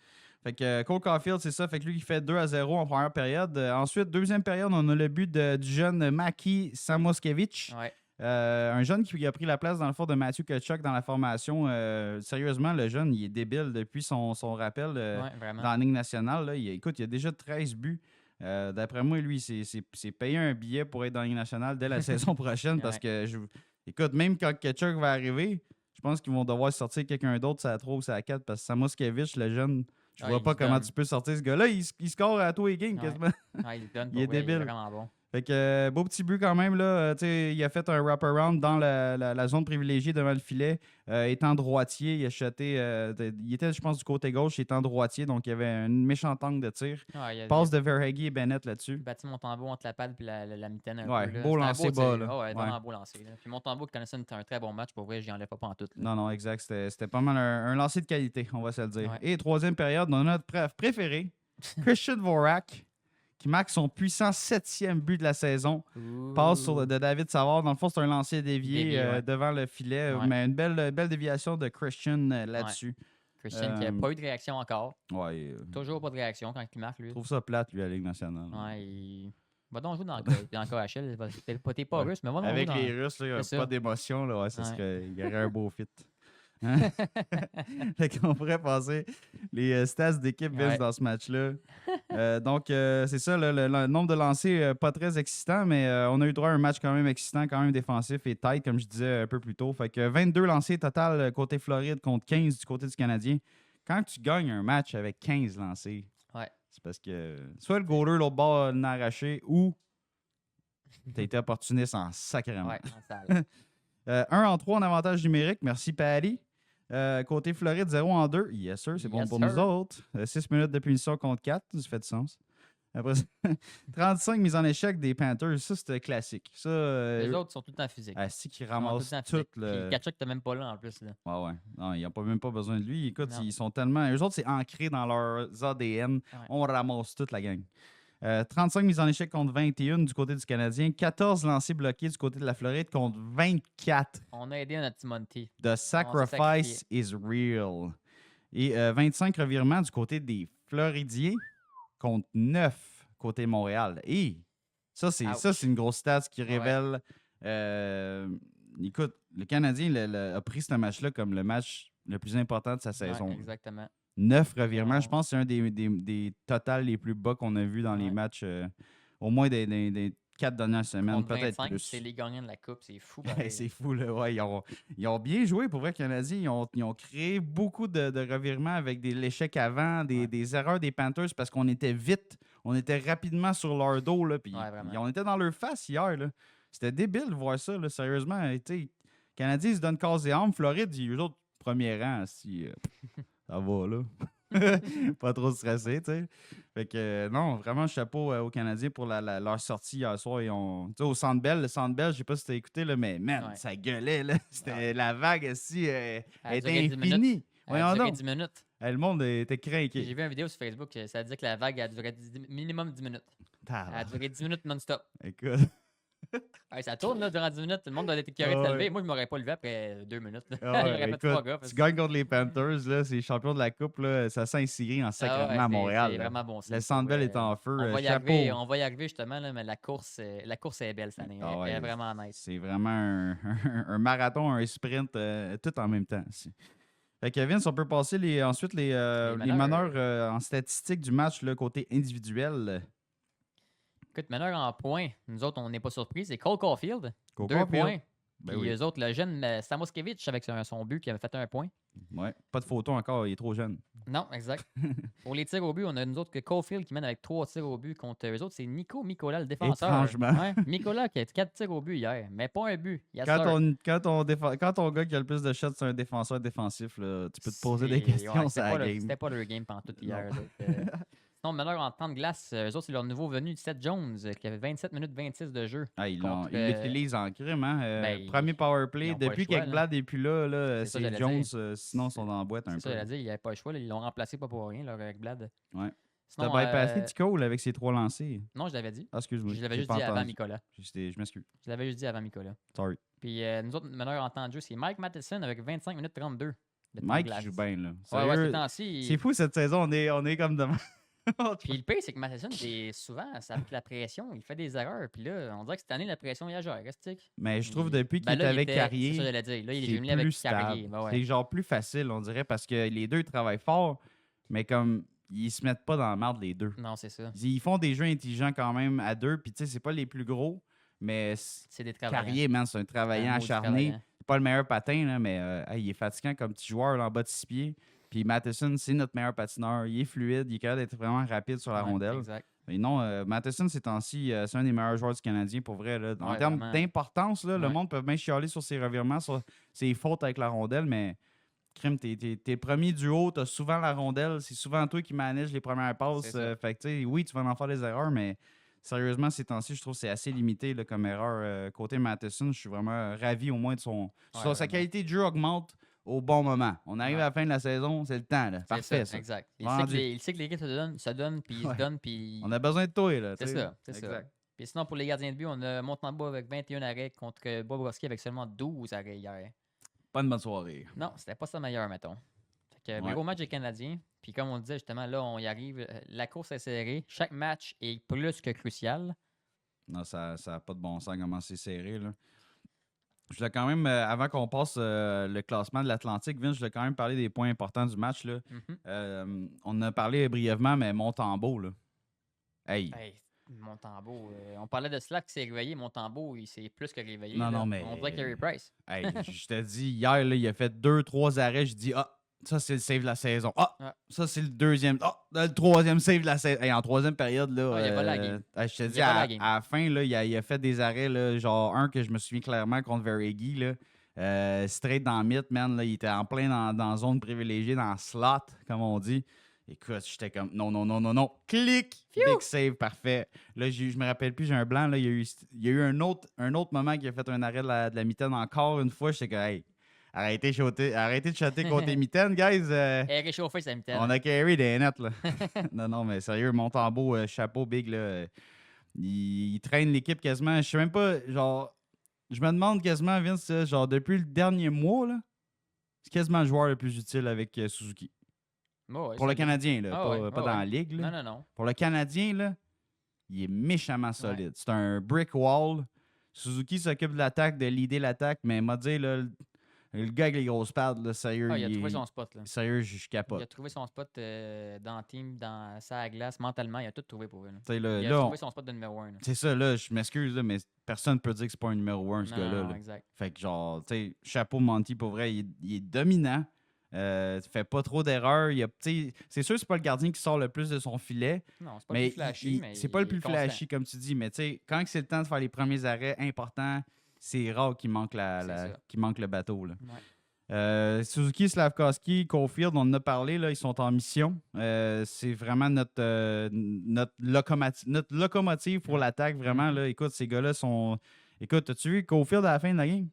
Fait que Cole Caulfield, c'est ça. Fait que lui, il fait 2-0 en première période. Ensuite, deuxième période, on a le but du jeune Maki Samoskevich. Ouais. Un jeune qui a pris la place dans le fond de Matthew Tkachuk dans la formation. Sérieusement, le jeune, il est débile depuis son rappel Ouais, vraiment. dans la Ligue nationale. Là. Écoute, il a déjà 13 buts. D'après moi, lui, c'est payé un billet pour être dans la Ligue nationale dès la saison prochaine parce que, écoute, même quand Tkachuk va arriver, je pense qu'ils vont devoir sortir quelqu'un d'autre, ça à 3 ou ça à 4 parce que Samoskevich, le jeune, je vois il pas se comment donne. tu peux sortir ce gars-là. Il score à tous les games Ouais. quasiment. Ouais, il donne Il est pour vrai, débile. Il est vraiment bon. Fait que beau petit but quand même, là. Tu sais, il a fait un wraparound dans la zone privilégiée devant le filet. Étant droitier, il a shoté. Il était, je pense, du côté gauche, étant droitier, donc il y avait une méchante angle de tir. Ouais, il a Passe de Verhage et Bennett là-dessus. bâti Montembeau entre la palle et la mitaine. Un Ouais, peu, là. beau C'était un lancer tir. bas, là. Ouais, vraiment Ouais. beau lancer. Là. Puis Montembeau qui connaissait un très bon match. Pour vrai, j'y enlève pas en tout. Là. Non, non, exact. C'était pas mal un lancer de qualité, on va se le dire. Ouais. Et troisième période, on a notre préféré, Christian Dvorak, qui marque son puissant 7e but de la saison. Passe de David Savard. Dans le fond, c'est un lancer dévié Dévié, ouais. devant le filet, Ouais. mais une belle déviation de Christian là-dessus. Christian qui n'a pas eu de réaction encore. Ouais, Toujours pas de réaction quand il marque, lui. je trouve ça plate, lui, à la Ligue nationale. Ouais, il va donc jouer dans le KHL. T'es pas Ouais. russe, mais va donc Avec jouer dans... les Russes, là, il n'y a C'est pas ça. d'émotion. Là, ouais, Ouais. il y aurait un beau fit. Hein? Fait qu'on pourrait passer les stats d'équipe Vince Ouais. dans ce match-là. Donc, c'est ça, le nombre de lancers, pas très excitant, mais on a eu droit à un match quand même excitant, quand même défensif et tight, comme je disais un peu plus tôt. Fait que 22 lancers total côté Floride contre 15 du côté du Canadien. Quand tu gagnes un match avec 15 lancers, Ouais. c'est parce que soit le goaler, l'autre bord l'a arraché, ou t'as été opportuniste en sacrément. Ouais, en salle. 1 en 3 en avantage numérique. Merci, Patty. Côté Floride, 0 en 2. Yes, sir, c'est bon Yes, pour sir. nous autres. 6 minutes de punition contre 4. Ça fait du sens. Après ça, 35 mises en échec des Panthers. Ça, c'était classique. Ça, Les autres sont tout le temps physiques. c'est qu'ils Ils sont tout le ramassent temps tout physiques. le... Puis Tkachuk, t'es même pas là en plus. Là. Ouais. Non, ils n'ont même pas besoin de lui. Écoute, Non. ils sont tellement... Eux autres, c'est ancré dans leurs ADN. Ouais. On ramasse toute la gang. 35 mises en échec contre 21 du côté du Canadien. 14 lancers bloqués du côté de la Floride contre 24. On a aidé notre Timothy. The sacrifice is real. Et 25 revirements du côté des Floridiens contre 9 côté Montréal. Et ça, c'est une grosse stat qui révèle... écoute, le Canadien a pris ce match-là comme le match le plus important de sa saison. Ouais, exactement. 9 revirements. Ouais. Je pense que c'est un des totals les plus bas qu'on a vu dans les Ouais. matchs, au moins des 4 dernières semaines, Contre peut-être 25, plus. c'est les gagnants de la Coupe. C'est fou. Hey, pareil. c'est fou, là. Ouais, ils ont bien joué pour vrai, Canadiens. Ils ont créé beaucoup de revirements avec l'échec avant, des erreurs des Panthers parce qu'on était vite, on était rapidement sur leur dos. Là, puis Ouais, vraiment. on était dans leur face hier. Là. C'était débile de voir ça, là, sérieusement. Les Canadiens, ils se donnent corps et âme. Floride, eux autres, premier rang, si, ça va, là. Pas trop stressé, tu sais. Fait que non, vraiment chapeau aux Canadiens pour leur sortie hier soir. Tu sais, au Centre Bell, le Centre Bell, je sais pas si t'as écouté, là, mais man, Ouais. ça gueulait, là. C'était la vague ici, Elle a était duré 10 minutes. infinie. Elle a Voyons duré donc. 10 minutes. Le monde était craqué. J'ai vu une vidéo sur Facebook, ça disait que la vague a duré minimum 10 minutes. Elle a duré 10 minutes non-stop. Écoute. Hey, ça tourne là, durant 10 minutes, tout le monde doit être écœuré de Ah se ouais. lever. Moi, je m'aurais pas levé après 2 minutes. là. Ah ouais, Il aurait fait 3 écoute, gars. tu gagnes contre les Panthers, là, c'est champion de la Coupe, là, ça sent ici en sacrément à Montréal. C'est là. vraiment bon. signe, Le Centre pour Bell vrai. est en feu. On va, y Chapeau. arriver, on va y arriver justement, là, mais la course est belle cette année. Ah Elle ouais. est vraiment nice. C'est vraiment un marathon, un sprint, tout en même temps. Fait que Vince, on peut passer ensuite les meneurs en statistiques du match, là, côté individuel. Écoute, meneur en points, nous autres, on n'est pas surpris. C'est Cole Caulfield. Cole 2 Caulfield. points. Ben Puis oui. eux autres, le jeune Samoskevich avec son but qui avait fait un point. Ouais. Pas de photo encore, il est trop jeune. Non, exact. Pour les tirs au but, on a nous autres que Caulfield qui mène avec 3 tirs au but contre eux autres. C'est Nico Mikola, le défenseur. Étrangement. Ouais, Mikola qui a 4 tirs au but hier, mais pas un but. Yes, Quand sir. ton gars qui a le plus de shots, c'est un défenseur défensif, là, tu peux te poser des C'est- questions ouais, sur la game. C'était pas leur game pendant tout hier. Non. eux autres, Sinon, meneur en temps de glace, eux autres, c'est leur nouveau venu, Seth Jones, qui avait 27 minutes 26 de jeu. Ah, ils contre, l'utilisent en crime, hein? ben, Premier power ils play. ont pas le Depuis choix, là. qu'Ekblad n'est plus là, C'est ça, c'est j'allais Jones, dire. sinon ils sont dans la boîte un C'est ça, peu. il a dit, il n'y avait pas le choix. Là, ils l'ont remplacé pas pour rien, leur avec Blad. Ouais. Sinon, T'as bypassé Tico avec ses 3 lancés. non, je l'avais dit. Ah, excuse-moi. Je l'avais j'ai juste pas dit avant entendu. Nicolas. Je m'excuse. Je l'avais juste dit avant Nicolas. Sorry. Puis nous autres, meneurs en temps de jeu, c'est Mike Matheson avec 25 minutes 32. de temps de Mike glace. joue bien, là. Ouais, Sérieux, ces temps-ci, c'est fou cette saison, on est comme demain. Puis le pire, c'est que Matheson, souvent, ça avec la pression, il fait des erreurs. Puis là, on dirait que cette année, la pression, il a géré. Mais je trouve depuis qu'il Ben est là, il avec était- Carrier, C'est ça, j'allais dire. Là, il est c'est venu avec plus stable. Carrier. Ben ouais. C'est genre plus facile, on dirait, parce que les deux ils travaillent fort, mais comme ils se mettent pas dans la merde, les deux. Non, c'est ça. Ils font des jeux intelligents quand même à deux, puis tu sais, c'est pas les plus gros, mais C'est des travailleurs. Carrier, man, c'est un travaillant maudit acharné. travaillant. C'est pas le meilleur patin, là, mais hey, il est fatigant comme petit joueur là, en bas de 6 pieds. Puis Matheson, c'est notre meilleur patineur. Il est fluide, il est capable d'être vraiment rapide sur la Ouais, rondelle. Exact. Et non, Matheson, ces temps-ci, c'est un des meilleurs joueurs du Canadien, pour vrai. Là. En Ouais, termes vraiment. d'importance, là, le Ouais. monde peut bien chialer sur ses revirements, sur ses fautes avec la rondelle, mais crime, t'es le premier duo, t'as souvent la rondelle, c'est souvent toi qui manage les premières passes. C'est ça. Fait que, tu sais, oui, tu vas en faire des erreurs, mais sérieusement, ces temps-ci, je trouve que c'est assez limité là, comme erreur. Côté Matheson, je suis vraiment ravi au moins de son. Sa vraiment. qualité de jeu augmente au bon moment. On arrive Ouais. à la fin de la saison, c'est le temps. Là. C'est Parfait, ça. Exact. Vendu. Il sait que l'équipe se donne, puis il Ouais. se donne, puis. On a besoin de toi, là. C'est tu sais. ça, c'est ça. Exact. Puis sinon, pour les gardiens de but, on a Montembeau avec 21 arrêts contre Bobrovski avec seulement 12 arrêts hier. Pas une bonne soirée. Non, c'était pas ça meilleur, mettons. Fait que, Ouais. gros match des Canadiens. Puis comme on disait justement, là, on y arrive. La course est serrée. Chaque match est plus que crucial. Non, ça n'a pas de bon sens comment c'est serré. Là. Je voulais quand même, avant qu'on passe le classement de l'Atlantique, Vince, je voulais quand même parler des points importants du match. Là. On en a parlé brièvement, mais Montembeau, là. Hey. Hey, Montembeau, on parlait de Slack qui s'est réveillé. Montembeau, il s'est plus que réveillé. Non, là. non, mais- On dirait Carey Price. Hey, je te dis, hier, là, il a fait 2-3 arrêts. Je dis, ah, ça, c'est le save de la saison. Ah, Ouais. ça, c'est le deuxième. Ah, le troisième save de la saison. Hey, en troisième période, là. Ah, il a volé la game. Je te Il dis, a volé la à game. la fin, là, il a fait des arrêts, là, genre un que je me souviens clairement contre Veregi, là. Straight dans le mythe, man. Là, il était en plein dans zone privilégiée, dans slot, comme on dit. Écoute, j'étais comme non. Clic! Big save, parfait. Là, je me rappelle plus, j'ai un blanc. Là, il y a eu un autre moment qui a fait un arrêt de la mitaine encore une fois. J'étais comme, hey, arrêtez de shotter côté mitaine, guys. Et réchauffé, ça me tente. On a carry des nets, là. non, mais sérieux, Montembeau, chapeau big, là. Il traîne l'équipe quasiment. Je sais même pas, genre, je me demande quasiment, Vince, genre, depuis le dernier mois, là, c'est quasiment le joueur le plus utile avec Suzuki. Ouais, Pour le ça- Canadien, là, Ah pas, ouais, pas ah dans ouais. la ligue. Là. Non. Pour le Canadien, là, il est méchamment solide. C'est un brick wall. Suzuki s'occupe de l'attaque, de leader l'attaque, mais m'a dit, là, le gars avec les grosses pads, là, sérieux, Ah, il a trouvé son spot. Là. sérieux, je Il a capote. trouvé son spot dans le team, dans sa glace, mentalement. Il a tout trouvé pour lui. Là. Tu sais, là, Il a là, trouvé son spot de numéro 1. c'est ça, là, je m'excuse, là, mais personne ne peut dire que c'est pas un numéro 1, ce gars-là. Non, là. exact. Fait que, genre, tu sais, chapeau Monty, pour vrai, il est dominant. Fait pas trop d'erreurs. C'est sûr que c'est pas le gardien qui sort le plus de son filet, Non, c'est pas mais le plus flashy, mais c'est pas le il est plus constant. flashy, comme tu dis. Mais tu sais, quand c'est le temps de faire les premiers arrêts importants, c'est rare qu'il manque, C'est ça. qu'il manque le bateau. Là. Ouais. Suzuki, Slavkovski, Caulfield, on en a parlé, là, ils sont en mission. C'est vraiment notre locomotive pour l'attaque, vraiment. Là. Écoute, ces gars-là sont... Écoute, as-tu vu Caulfield à la fin de la game?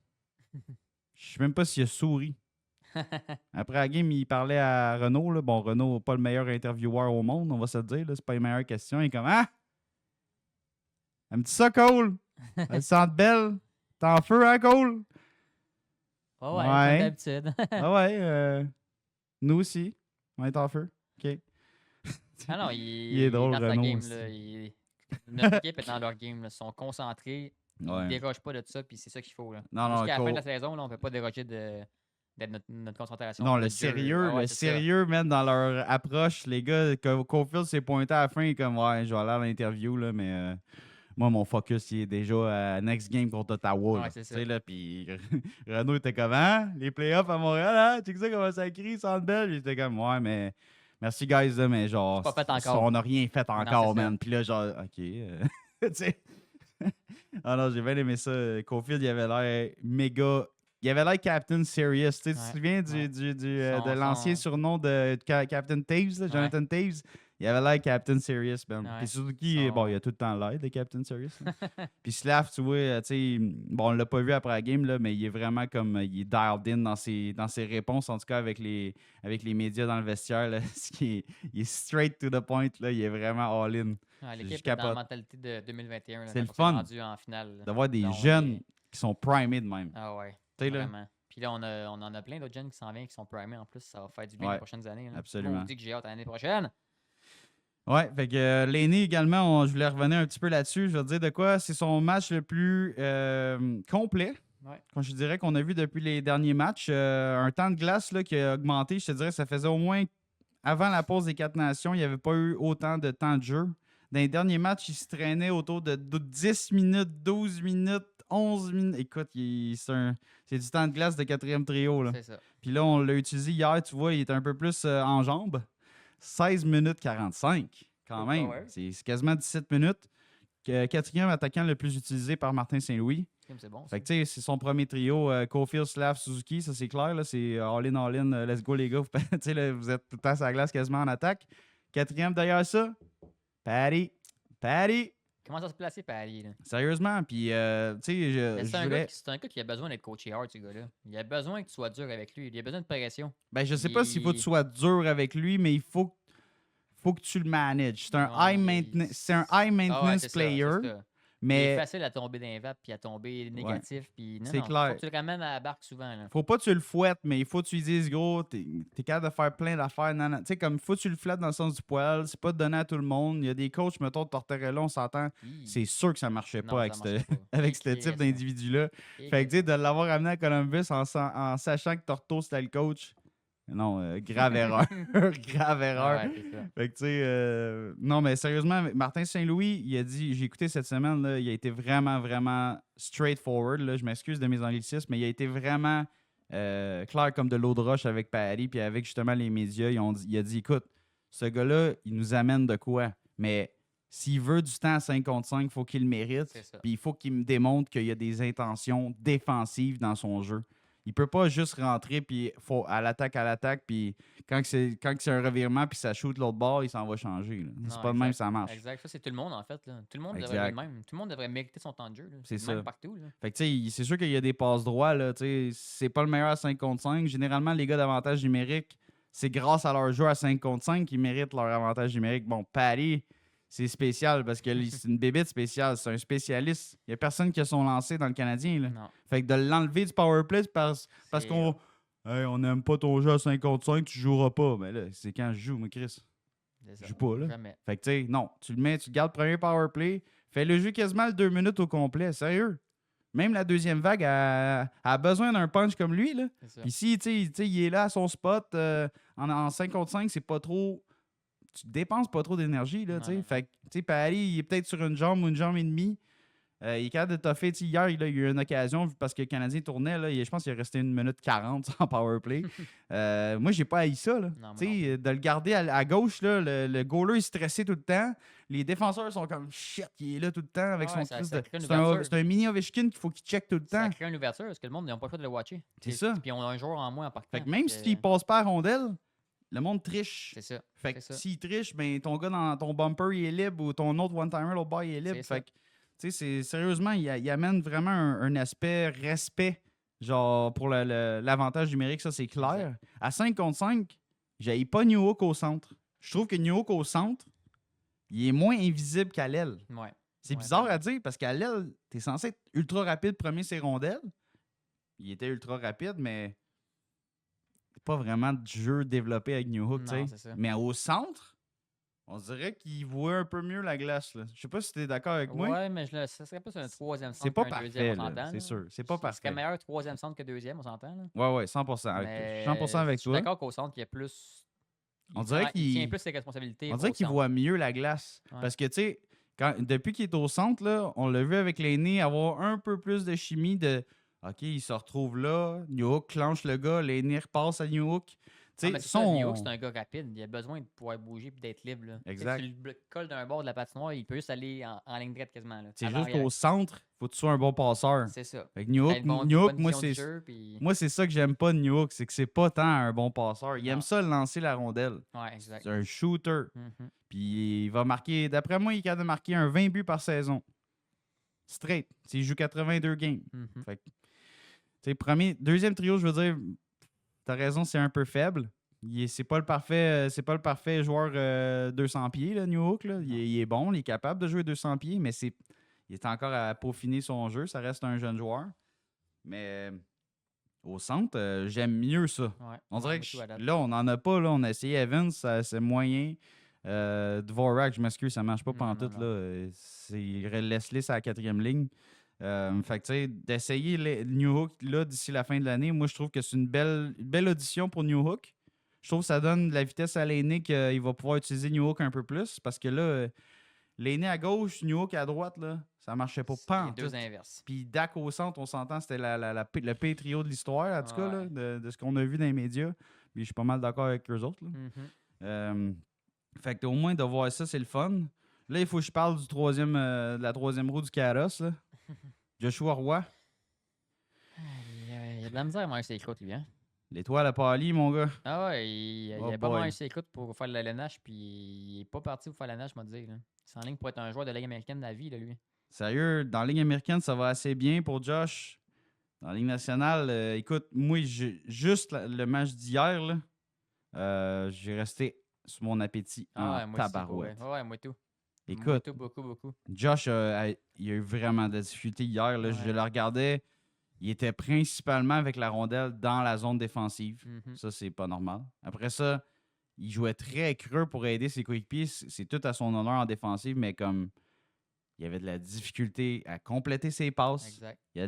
Je sais même pas s'il a souri. Après la game, il parlait à Renaud. Là. Bon, Renaud, pas le meilleur intervieweur au monde, on va se le dire. Là. C'est pas les meilleures questions. Il est comme, ah! Elle me dit ça, Cole! Elle se sent belle! T'es en feu, hein, Cole? Ouais, Ouais. comme d'habitude. Ah ouais, nous aussi. On est en feu. OK. Ah non, Il est drôle, dans sa Renaud game. aussi. Là, notre équipe est dans leur game. Là. Ils sont concentrés. Ils Ouais. ne dérogent pas de ça, puis c'est ça qu'il faut. Là. Non, non, Jusqu'à la fin de Cole- la saison, là, on ne peut pas déroger de notre concentration. Non, le notre jeu. sérieux, Ah ouais, le c'est ça. sérieux, man, dans leur approche, les gars, Caulfield s'est pointé à la fin, comme, ouais, je vais aller à l'interview, là, mais Moi, mon focus, il est déjà à next game contre Ottawa. Ouais, Là. c'est ça. Tu sais, là, puis Renaud était comme, hein? Les playoffs à Montréal, hein? Tu sais ça, comment ça crie, Centre Bell? J'étais comme, ouais, mais merci, guys, là, mais genre, C'est pas fait encore. on n'a rien fait encore, c'est ça. man. Puis là, genre, OK. Tu sais. Ah non, j'ai bien aimé ça. Cofield, il avait l'air méga. Il avait l'air Captain Serious. Tu sais, tu te Ouais, souviens ouais. de l'ancien surnom de Captain Taves, là, Jonathan Taves? Il avait l'air Captain Serious, Ben. Ouais. Puis Suzuki, bon, il a tout le temps l'air de Captain Serious. là. Puis Slav, tu vois, tu sais, bon, on l'a pas vu après la game, là, mais il est vraiment comme. Il est dialed in dans ses réponses, en tout cas avec les médias dans le vestiaire. Là, il est straight to the point. Là, il est vraiment all-in. Ouais, Je l'équipe est capote. dans la mentalité de 2021. là, C'est le quand on s'est fun rendu en finale. là. D'avoir des Donc, jeunes qui sont primés de même. Ah ouais, Tu sais, là, vraiment. Puis là, on en a plein d'autres jeunes qui s'en viennent, qui sont primés en plus. Ça va faire du bien Ouais, les prochaines années. Là. absolument. On dit que j'ai hâte à l'année prochaine. Ouais, fait que l'aîné également, je voulais revenir un petit peu là-dessus. Je vais te dire de quoi. C'est son match le plus complet. Ouais. Quand je dirais qu'on a vu depuis les derniers matchs. Un temps de glace là, qui a augmenté. Je te dirais ça faisait au moins avant la pause des 4 nations, il n'y avait pas eu autant de temps de jeu. Dans les derniers matchs, il se traînait autour de 10 minutes, 12 minutes, 11 minutes. Écoute, c'est du temps de glace de 4e trio. Là. C'est ça. Puis là, on l'a utilisé hier, tu vois, il est un peu plus en jambes. 16 minutes 45, quand Oh, même. ouais. C'est quasiment 17 minutes. 4e attaquant le plus utilisé par Martin Saint-Louis. C'est bon. Fait que, tu sais, c'est son premier trio. Cofield, Slav, Suzuki, ça c'est clair. Là, c'est all-in, let's go les gars. Tu sais, là, vous êtes tout le temps sur la glace quasiment en attaque. 4e derrière ça, Patty. Comment ça se placer, Paris? Là? Sérieusement, puis, tu sais, Mais je C'est un, voulais... c'est un gars qui a besoin d'être coaché hard, ce gars-là. Il a besoin que tu sois dur avec lui. Il a besoin de pression. Ben, je sais pas s'il faut que tu Il- sois dur avec lui, mais il faut que tu le manages. C'est un Ouais, high maintenance, c'est un high maintenance c'est ça, player, c'est ça. Il mais est facile à tomber dans les vapes puis à tomber négatif. Puis non, C'est non, clair. Faut que tu le ramènes à la barque souvent. Là. faut pas que tu le fouettes, mais il faut que tu lui dises, gros, t'es capable de faire plein d'affaires. Tu sais, comme il faut que tu le flattes dans le sens du poil. C'est pas donné à tout le monde. Il y a des coachs, mettons, de Tortorella, on s'entend. Hi. C'est sûr que ça marchait Non, pas avec ça ce marchait pas. avec Et ce type Chris, d'individu-là. et Fait que, tu Chris. sais, de l'avoir amené à Columbus en sachant que Torto, c'était le coach. Non, grave erreur. Grave erreur. Ouais, c'est ça. Fait que, tu sais, non, mais sérieusement, Martin Saint-Louis, il a dit, j'ai écouté cette semaine, là, il a été vraiment, vraiment straightforward. Là, je m'excuse de mes anglicismes, mais il a été vraiment clair comme de l'eau de roche avec Paris, puis avec justement les médias. Il a dit, écoute, ce gars-là, il nous amène de quoi? Mais s'il veut du temps à 5 contre 5, il faut qu'il le mérite. C'est ça. Puis il faut qu'il me démontre qu'il y a des intentions défensives dans son jeu. Il peut pas juste rentrer puis à l'attaque, puis quand c'est un revirement puis ça shoot l'autre bord, il s'en va changer. là. C'est Non, pas de même que exact. ça marche. Exact. Ça, c'est tout le monde, en fait. Là. Tout le monde devrait Exact. être le même. Tout le monde devrait mériter son temps de jeu. là. C'est le même ça. partout. Là. Fait que tu sais, c'est sûr qu'il y a des passes droits là, tu sais, c'est pas le meilleur à 5 contre 5. Généralement, les gars d'avantage numérique, c'est grâce à leur jeu à 5 contre 5 qu'ils méritent leur avantage numérique. Bon, Paris, c'est spécial parce que c'est une bébête spéciale, c'est un spécialiste. Il y a personne qui a son lancer dans le Canadien là. Non. Fait que de l'enlever du powerplay parce C'est- qu'on hey, on n'aime pas ton jeu à 5 contre 5, tu joueras pas. Mais là, c'est quand je joue, moi, Chris. c'est ça. Je joue pas, là. Jamais. Fait que, tu sais, non, tu le mets, tu le gardes premier powerplay, fais le jeu quasiment le 2 minutes au complet, sérieux. Même la deuxième vague a besoin d'un punch comme lui, là. C'est ça. Puis si, tu sais, il est là à son spot en 5 contre 5, c'est pas trop... Tu dépenses pas trop d'énergie, là, tu sais. Non. Fait que, tu sais, Paris, il est peut-être sur une jambe ou une jambe et demie. Il est capable de toffer. Tu sais, hier, il a eu une occasion parce que le Canadien tournait. Là, je pense qu'il est resté 1 minute 40 sans powerplay. Moi, j'ai pas haï ça. Là. Non, moi Tu non sais, de le garder à gauche, là, le goaler est stressé tout le temps. Les défenseurs sont comme shit, il est là tout le temps avec Ouais, son ça- Christ ça de- crée une C'est un, ouverture. c'est un mini Ovechkin qu'il faut qu'il check tout le Ça temps. crée une ouverture parce que le monde n'a pas le choix de le watcher. C'est Puis- ça. Puis on a un joueur en moins en partant. Fait que même s'il passe pas à rondelle, le monde triche. C'est ça. Fait que c'est ça. s'il triche, ben ton gars dans ton bumper il est libre ou ton autre one-timer l'autre bord il est libre. C'est ça. Fait que, tu sais, sérieusement, il amène vraiment un aspect respect, genre pour l'avantage numérique, ça c'est clair. À 5 contre 5, j'haïs pas New Hook au centre. Je trouve que New Hook au centre, il est moins invisible qu'à l'aile. Ouais. C'est Ouais, bizarre pareil. à dire parce qu'à l'aile, t'es censé être ultra rapide premier ses rondelles. Il était ultra rapide, mais pas vraiment de jeu développé avec New Hook, tu Non, sais. c'est ça. Mais au centre, on dirait qu'il voit un peu mieux la glace. Là. Je sais pas si tu es d'accord avec moi. Ouais, mais ça serait plus un troisième centre C'est pas qu'un deuxième, parfait, on là, s'entend. c'est là. sûr. C'est pas Ce parfait. serait meilleur troisième centre que deuxième, on s'entend. Là. Ouais, 100%. Mais 100% avec je suis toi. d'accord qu'au centre, il y a plus. On dirait il tient qu'il plus ses responsabilités. on dirait au qu'il centre. voit mieux la glace. Ouais. Parce que, tu sais, Depuis qu'il est au centre, là, on l'a vu avec l'aîné avoir un peu plus de chimie de OK, il se retrouve là, New Hook clenche le gars, l'aîné repasse à New Hook. Tu Ah, sais, mais c'est ça, New Hook, c'est un gars rapide. Il a besoin de pouvoir bouger et d'être libre. Là. Exact. Tu sais, tu le colles d'un bord de la patinoire, il peut juste aller en ligne droite quasiment. Là, c'est avant, juste arrière. au centre, faut que tu sois un bon passeur. C'est ça. Fait que New Hook, T'as une bonne- New Hook, bonne moi, vision du c'est jeu, puis- moi, c'est ça que j'aime pas de New Hook, c'est que c'est pas tant un bon passeur. Il aime Non. ça lancer la rondelle. Ouais, exact. C'est un shooter. Mhm. Puis il va marquer, d'après moi, il est capable de marquer un 20 buts par saison. Straight. S'il joue 82 games. Mhm. Fait que, tu sais, deuxième trio, je veux dire, t'as raison, c'est un peu faible. C'est pas le parfait joueur 200 pieds, là, New Hook. Là. Il est bon, il est capable de jouer 200 pieds, mais il est encore à peaufiner son jeu. Ça reste un jeune joueur. Mais au centre, j'aime mieux ça. Ouais. On dirait Ouais, que tout à date. là, on n'en a pas. Là. On a essayé Evans, c'est moyen. Dvorak, je m'excuse, ça marche pas Non, pantoute. non, Là. Laisse-les sur la 4e ligne. Fait que, tu sais, d'essayer New Hook là, d'ici la fin de l'année, moi, je trouve que c'est une belle audition pour New Hook. Je trouve que ça donne de la vitesse à l'aîné qu'il va pouvoir utiliser New Hook un peu plus. Parce que là, l'aîné à gauche, New Hook à droite, là, ça marchait pas C'est les pantoute. deux inverses. Puis Dak au centre, on s'entend, c'était le pire trio de l'histoire, en tout cas, là, Ouais. de ce qu'on a vu dans les médias. Puis je suis pas mal d'accord avec eux autres. Là. Mhm. Fait que au moins de voir ça, c'est le fun. Là, il faut que je parle de la troisième roue du carrosse. Là. Joshua Roy, Il y a de la misère à manger ses écoutes, lui. Hein? l'étoile à Pali, mon gars. Ah ouais, il Oh a pas boy. mangé ses écoutes pour faire le LNH, puis il est pas parti pour faire le LNH, je me dire. C'est en ligne pour être un joueur de Ligue américaine de la vie, là, lui. Sérieux, dans la Ligue américaine, ça va assez bien pour Josh. Dans la Ligue nationale, écoute, moi, juste le match d'hier, là, j'ai resté sur mon appétit Ah ouais, en moi aussi, pour tabarouette. vrai. Ouais, moi tout. Moi Écoute, tout, beaucoup. Josh, il a eu vraiment de la difficulté hier. Là. Je Ouais. le regardais. Il était principalement avec la rondelle dans la zone défensive. Mhm. Ça, c'est pas normal. Après ça, il jouait très creux pour aider ses coéquipiers. C'est tout à son honneur en défensive, mais comme il y avait de la difficulté à compléter ses passes, Exact. il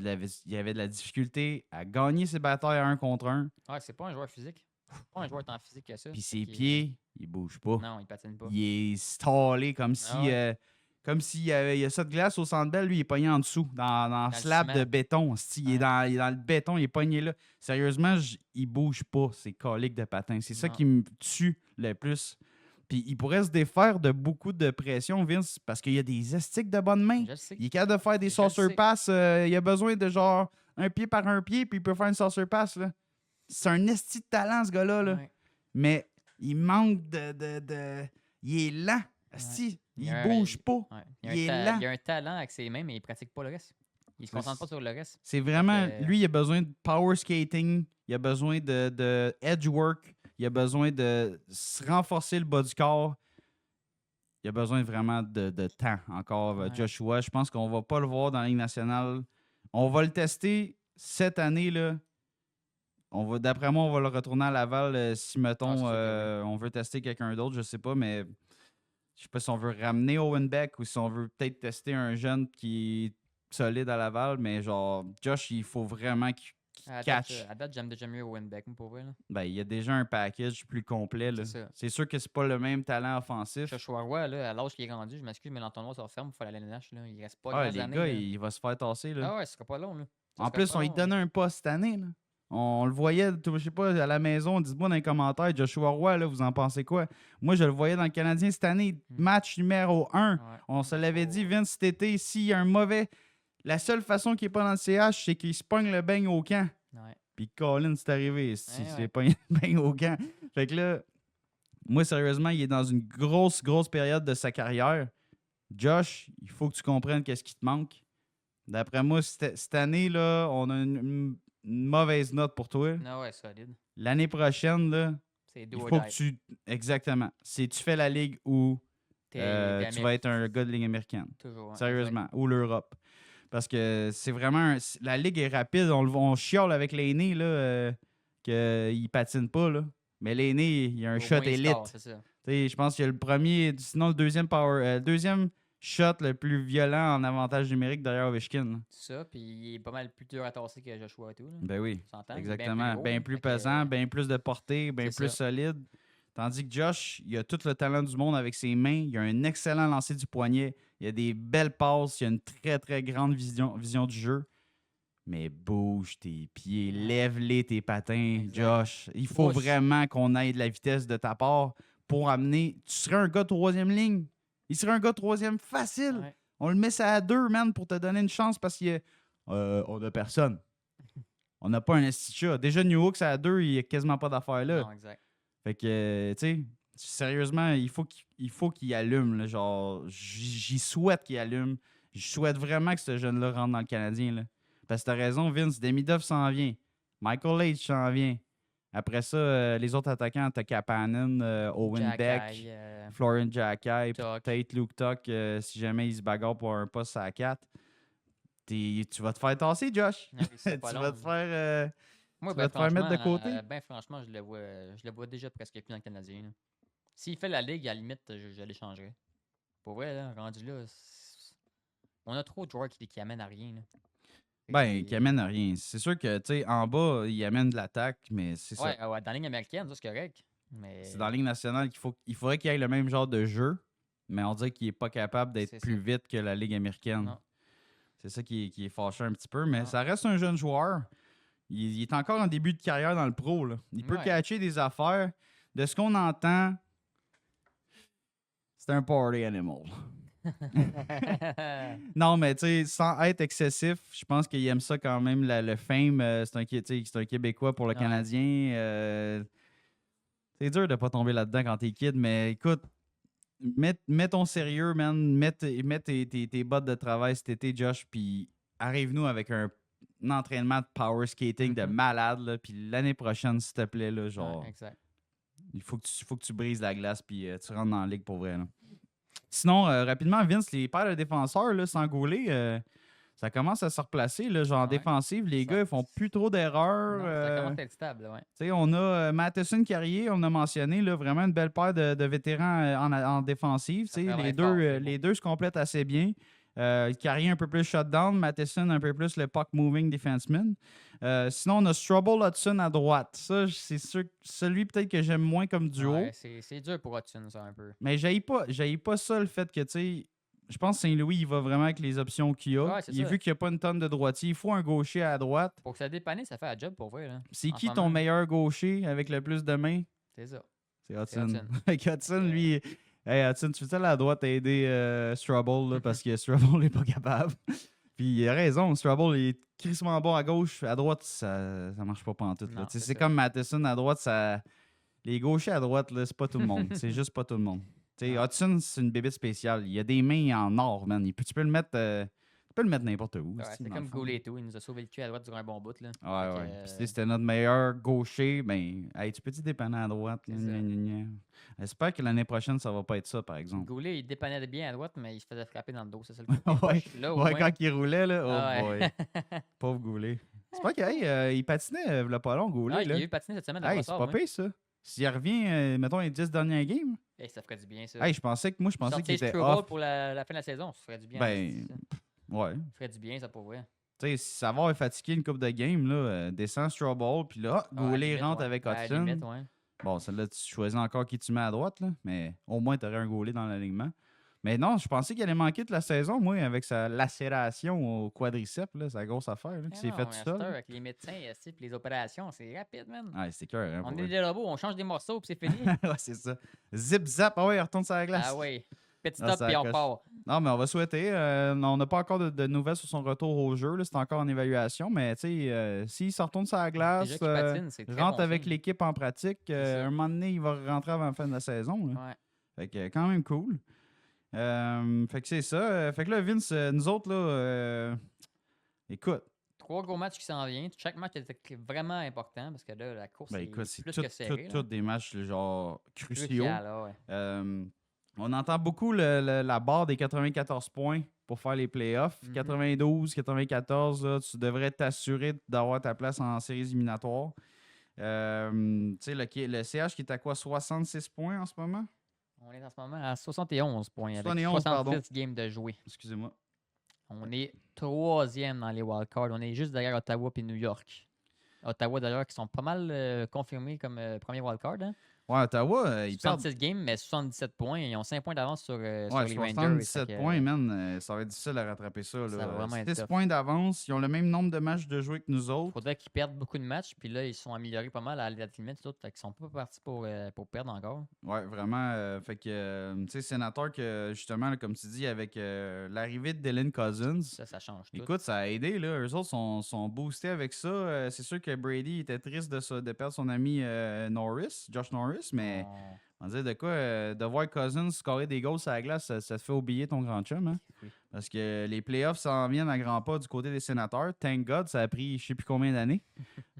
y avait de la difficulté à gagner ses batailles à 1 contre 1. Ouais, c'est pas un joueur physique. C'est pas un joueur tant physique que ça. Puis Fait ses qu'il- pieds, il bouge pas. Non, il patine pas. Il est stallé comme si. Ah ouais. Comme s'il y a ça de glace au centre belle, lui, il est pogné en dessous, dans le slab ciment. de béton. Il est Ouais. dans le béton, il est pogné là. Sérieusement, il bouge pas, c'est colique de patin. C'est ça Non. qui me tue le plus. Puis il pourrait se défaire de beaucoup de pression, Vince, parce qu'il y a des estiques de bonne main. Je le sais. Il est capable de faire des Je le saucer sais. pass. Il a besoin de genre un pied par un pied, puis il peut faire une saucer pass. Là. C'est un esti de talent, ce gars-là. Là. Ouais. Mais il manque il est lent. Asti, Il il y a un- bouge pas. Ouais. Il est lent. Il a un talent avec ses mains, mais il pratique pas le reste. Il se C'est- concentre pas sur le reste. C'est vraiment. Fait que- Lui, il a besoin de power skating. Il a besoin de edge work. Il a besoin de se renforcer le bas du corps. Il a besoin vraiment de temps encore, Ouais. Joshua. Je pense qu'on va pas le voir dans la Ligue nationale. On va le tester cette année, là. D'après moi, on va le retourner à Laval si, mettons, Ah, c'est sûr que on veut tester quelqu'un d'autre. Je sais pas, mais je sais pas si on veut ramener Owen Beck ou si on veut peut-être tester un jeune qui est solide à Laval. Mais genre, Josh, il faut vraiment qu'il catch. À date, j'aime déjà mieux Owen Beck, pour vrai. Là. Ben, il y a déjà un package plus complet. là. C'est ça. C'est sûr que c'est pas le même talent offensif. Joshua Roy, là, à l'âge qu'il est rendu, je m'excuse, mais l'entonnoir se referme pour faire la LNH. Là. Il reste pas Ah, grandes les années. gars, là. il va se faire tasser. Là. Ah ouais, ce sera pas long. Là. Ça En sera plus, pas on lui long, donnait un poste cette année. Là. On le voyait, je sais pas, à la maison. Dites-moi dans les commentaires, Joshua Roy, là, vous en pensez quoi? Moi, je le voyais dans le Canadien cette année. Match numéro 1. Ouais. On se l'avait dit, Vince, cet été, s'il y a un mauvais... La seule façon qu'il n'est pas dans le CH, c'est qu'il se pogne le beigne au camp. Ouais. Puis Colin, c'est arrivé. Si Ouais, c'est ouais. pas le beigne au camp. Fait que là, moi, sérieusement, il est dans une grosse période de sa carrière. Josh, il faut que tu comprennes qu'est-ce qui te manque. D'après moi, cette année, là, on a une mauvaise note pour toi. Ah ouais, solide. L'année prochaine, là, C'est il do or faut die. que tu... Exactement. Si tu fais la Ligue ou T'es tu Amérique, vas être un gars de Ligue américaine. toujours, hein, Sérieusement. Ou l'Europe. Parce que c'est vraiment... La Ligue est rapide. On chiale avec l'aîné, là, qu'il patine pas, là. Mais l'aîné, il y a un exact. Au shot moins, il élite. score, c'est ça. Tu sais, je pense qu'il y a le premier... Sinon, le deuxième shot le plus violent en avantage numérique derrière Ovechkin. là. Ça, puis il est pas mal plus dur à tasser que Joshua et tout. Là. Ben oui. On s'entend, il est Exactement. gros, Bien là. plus Fait que, pesant, bien plus de portée, bien c'est plus ça. solide. Tandis que Josh, il a tout le talent du monde avec ses mains. Il a un excellent lancer du poignet. Il y a des belles passes. Il y a une très, très grande vision du jeu. Mais bouge tes pieds, lève-les tes patins, Exact. Josh. Il faut Pousse. vraiment qu'on aille de la vitesse de ta part pour amener. Tu serais un gars troisième ligne. Il serait un gars troisième facile. Ouais. On le met ça à 2, man, pour te donner une chance parce qu'on a personne. On n'a pas un institut. Déjà, New Hawks à 2, il n'y a quasiment pas d'affaires là. Non, exact. Fait que, tu sais, sérieusement, il faut qu'il allume. Là, genre, j'y souhaite qu'il allume. Je souhaite vraiment que ce jeune-là rentre dans le Canadien. Là. Parce que t'as raison, Vince. Demidov s'en vient. Michael H s'en vient. Après ça, les autres attaquants, t'as Kapanen, Owen Beck, Jacky, Florian Jacky, Tuck. peut-être Luke Tuck, si jamais il se bagarre pour un poste à 4. Tu vas te faire tasser, Josh. Ouais, c'est Tu pas vas long. te faire... Moi, tu vas te faire mettre de franchement, côté? ben franchement, je le vois déjà presque plus dans le Canadien. là. S'il fait la ligue, à la limite, je l'échangerais. Pour vrai, là, rendu là, on a trop de joueurs qui amènent à rien. Là. Fait Ben, que- qui amène à rien. C'est sûr que, tu sais, en bas, il amène de l'attaque, mais c'est ça. Ouais, ouais, dans la ligne américaine, ça c'est correct. Mais C'est dans la Ligue nationale qu'il faudrait qu'il ait le même genre de jeu, mais on dirait qu'il n'est pas capable d'être C'est plus ça. vite que la Ligue américaine. Non. C'est ça qui est fâcheux un petit peu, mais Non. ça reste un jeune joueur. Il est encore en début de carrière dans le pro. Là. Il peut Ouais. catcher des affaires. De ce qu'on entend, c'est un party animal. Non, mais tu sais, sans être excessif, je pense qu'il aime ça quand même, le fame. C'est un Québécois pour le Ouais. Canadien. C'est dur de pas tomber là-dedans quand t'es kid, mais écoute, mets ton sérieux, man. Mets tes bottes de travail cet été, Josh, puis arrive-nous avec un entraînement de power skating de Mhm. malade, là, puis l'année prochaine, s'il te plaît, là, Ouais, genre, exact. il faut que tu brises la glace, puis tu rentres dans la ligue pour vrai, là. Sinon, rapidement, Vince, les paires de défenseurs, là, sans gauler, ça commence à se replacer. Là, genre en Ouais. défensive, les Ça- gars, ils font plus trop d'erreurs. Non, ça commence à être stable, ouais. Tu sais, on a Matheson Carrier, on a mentionné, là, vraiment une belle paire de vétérans en défensive. Ça Tu sais, travaille les deux, fort, c'est les beau. deux se complètent assez bien. Carrier un peu plus shutdown, Matheson un peu plus le puck-moving defenseman. Sinon, on a Strubble Hudson à droite. Ça, c'est sûr, celui peut-être que j'aime moins comme duo. Ouais, c'est dur pour Hudson, ça, un peu. Mais j'haïs pas ça, le fait que, tu sais, je pense que Saint-Louis, il va vraiment avec les options qu'il a. Ouais, c'est Il a ça. vu qu'il n'y a pas une tonne de droitiers. Il faut un gaucher à droite. Pour que ça dépanne, ça fait un job pour vrai. Là. C'est En qui ce ton moment, meilleur gaucher avec le plus de mains? C'est ça. C'est Hudson. Hudson. Avec Hudson, lui... Hey, Hudson, tu veux aller à la droite aider Strubble, là, parce que Strubble n'est pas capable. Puis il a raison, Strubble est crissement bon à gauche. À droite, ça marche pas pantoute. là. Non, Tu sais, c'est c'est ça. comme Matheson à droite, ça... Les gauchers à droite, là, c'est pas tout le monde. C'est juste pas tout le monde. Tu sais, Non. Hudson, c'est une bébête spéciale. Il a des mains en or, man. Tu peux le mettre n'importe où. Ouais, aussi, c'est dans comme le fond. Goulet et tout. Il nous a sauvé le cul à droite durant un bon bout. Là. Ouais, Fait ouais. que, Puis, tu sais, c'était notre meilleur gaucher. Ben, hey, tu peux-tu dépanner à droite? C'est Gna, ça. gna, gna, gna. J'espère que l'année prochaine, ça va pas être ça, par exemple. Goulet, il dépannait bien à droite, mais il se faisait frapper dans le dos. C'est ça le côté Ouais, poche. Là, au ouais, moins- quand il roulait, là, oh Ah boy. ouais. Pauvre Goulet. C'est pas qu'il il patinait, le pas long, Goulet. Ah, il là. a eu patiné cette semaine dans Hey, le c'est ressort. pas pire, ça. S'il revient, mettons, les 10 dernières games, Hey, ça ferait du bien, ça. hey, je pensais qu'il Sortir était Struble off. pour la fin de la saison, ça ferait du bien. Ben, ouais. Ça ferait du bien, ça, pour vrai. Tu sais, si Savard est fatigué une coupe de game, là, descend Strubble, puis là, Ah, à la Goulet limite, rentre ouais. avec À la Hudson. limite, ouais. Bon, celle-là, tu choisis encore qui tu mets à droite, là, mais au moins, tu aurais un Goulet dans l'alignement. Mais non, je pensais qu'il allait manquer de la saison, moi, avec sa lacération au quadriceps, là, sa grosse affaire, là, qui s'est Ah non, faite mais à tout cette heure, seul. avec les médecins et les opérations, c'est rapide, man. Ouais, c'est cœur, hein, On pour est vrai. des robots, on change des morceaux, puis c'est fini. Ouais, c'est ça. Zip zap, ah ouais, retourne sur la glace. Ah ouais. Petit Ah, stop, ça puis on accroche. part. Non, mais on va souhaiter. On n'a pas encore de nouvelles sur son retour au jeu. là, C'est encore en évaluation. Mais tu sais, s'il se retourne sur la glace, Déjà qu'il patine, c'est très rentre bon avec signe. l'équipe en pratique, ça. un moment donné, il va rentrer avant la fin de la saison. là. Ouais. Fait que quand même cool. Fait que c'est ça. Fait que là, Vince, nous autres, là, écoute, 3 gros matchs qui s'en viennent. Chaque match est vraiment important parce que là, la course ben, est écoute, c'est plus tout, que serrée. tout des matchs genre cruciaux. Crucial, là, ouais. On entend beaucoup la barre des 94 points pour faire les playoffs. Mhm. 92, 94, là, tu devrais t'assurer d'avoir ta place en séries éliminatoires. Tu sais, le CH qui est à quoi, 66 points en ce moment? On est en ce moment à 71 points avec 71, 66 pardon. games de jouer. Excusez-moi. On est 3e dans les wildcards. On est juste derrière Ottawa et New York. Ottawa, d'ailleurs, qui sont pas mal confirmés comme premier wildcard. Hein? Ouais, Ottawa, ils perdent. 66 games, mais 77 points. Ils ont 5 points d'avance sur les Rangers. 77 points, man. Ça va être difficile à rattraper ça. Ça va vraiment être 6 tough. points d'avance. Ils ont le même nombre de matchs de jouer que nous autres. Faudrait qu'ils perdent beaucoup de matchs, puis là, ils se sont améliorés pas mal à la limite. Fait qu'ils sont pas partis pour perdre encore. Ouais, vraiment. Fait que, tu sais, Sénateur, que justement, là, comme tu dis, avec l'arrivée de Dylan Cousins, Ça change tout. écoute, ça a aidé. Là. Eux autres sont boostés avec ça. C'est sûr que Brady était triste de perdre son ami Josh Norris, mais on va dire de quoi, de voir Cousins scorer des goals sur la glace, ça te fait oublier ton grand chum. Hein? Oui. Parce que les playoffs s'en viennent à grands pas du côté des Sénateurs. Thank God, ça a pris je sais plus combien d'années.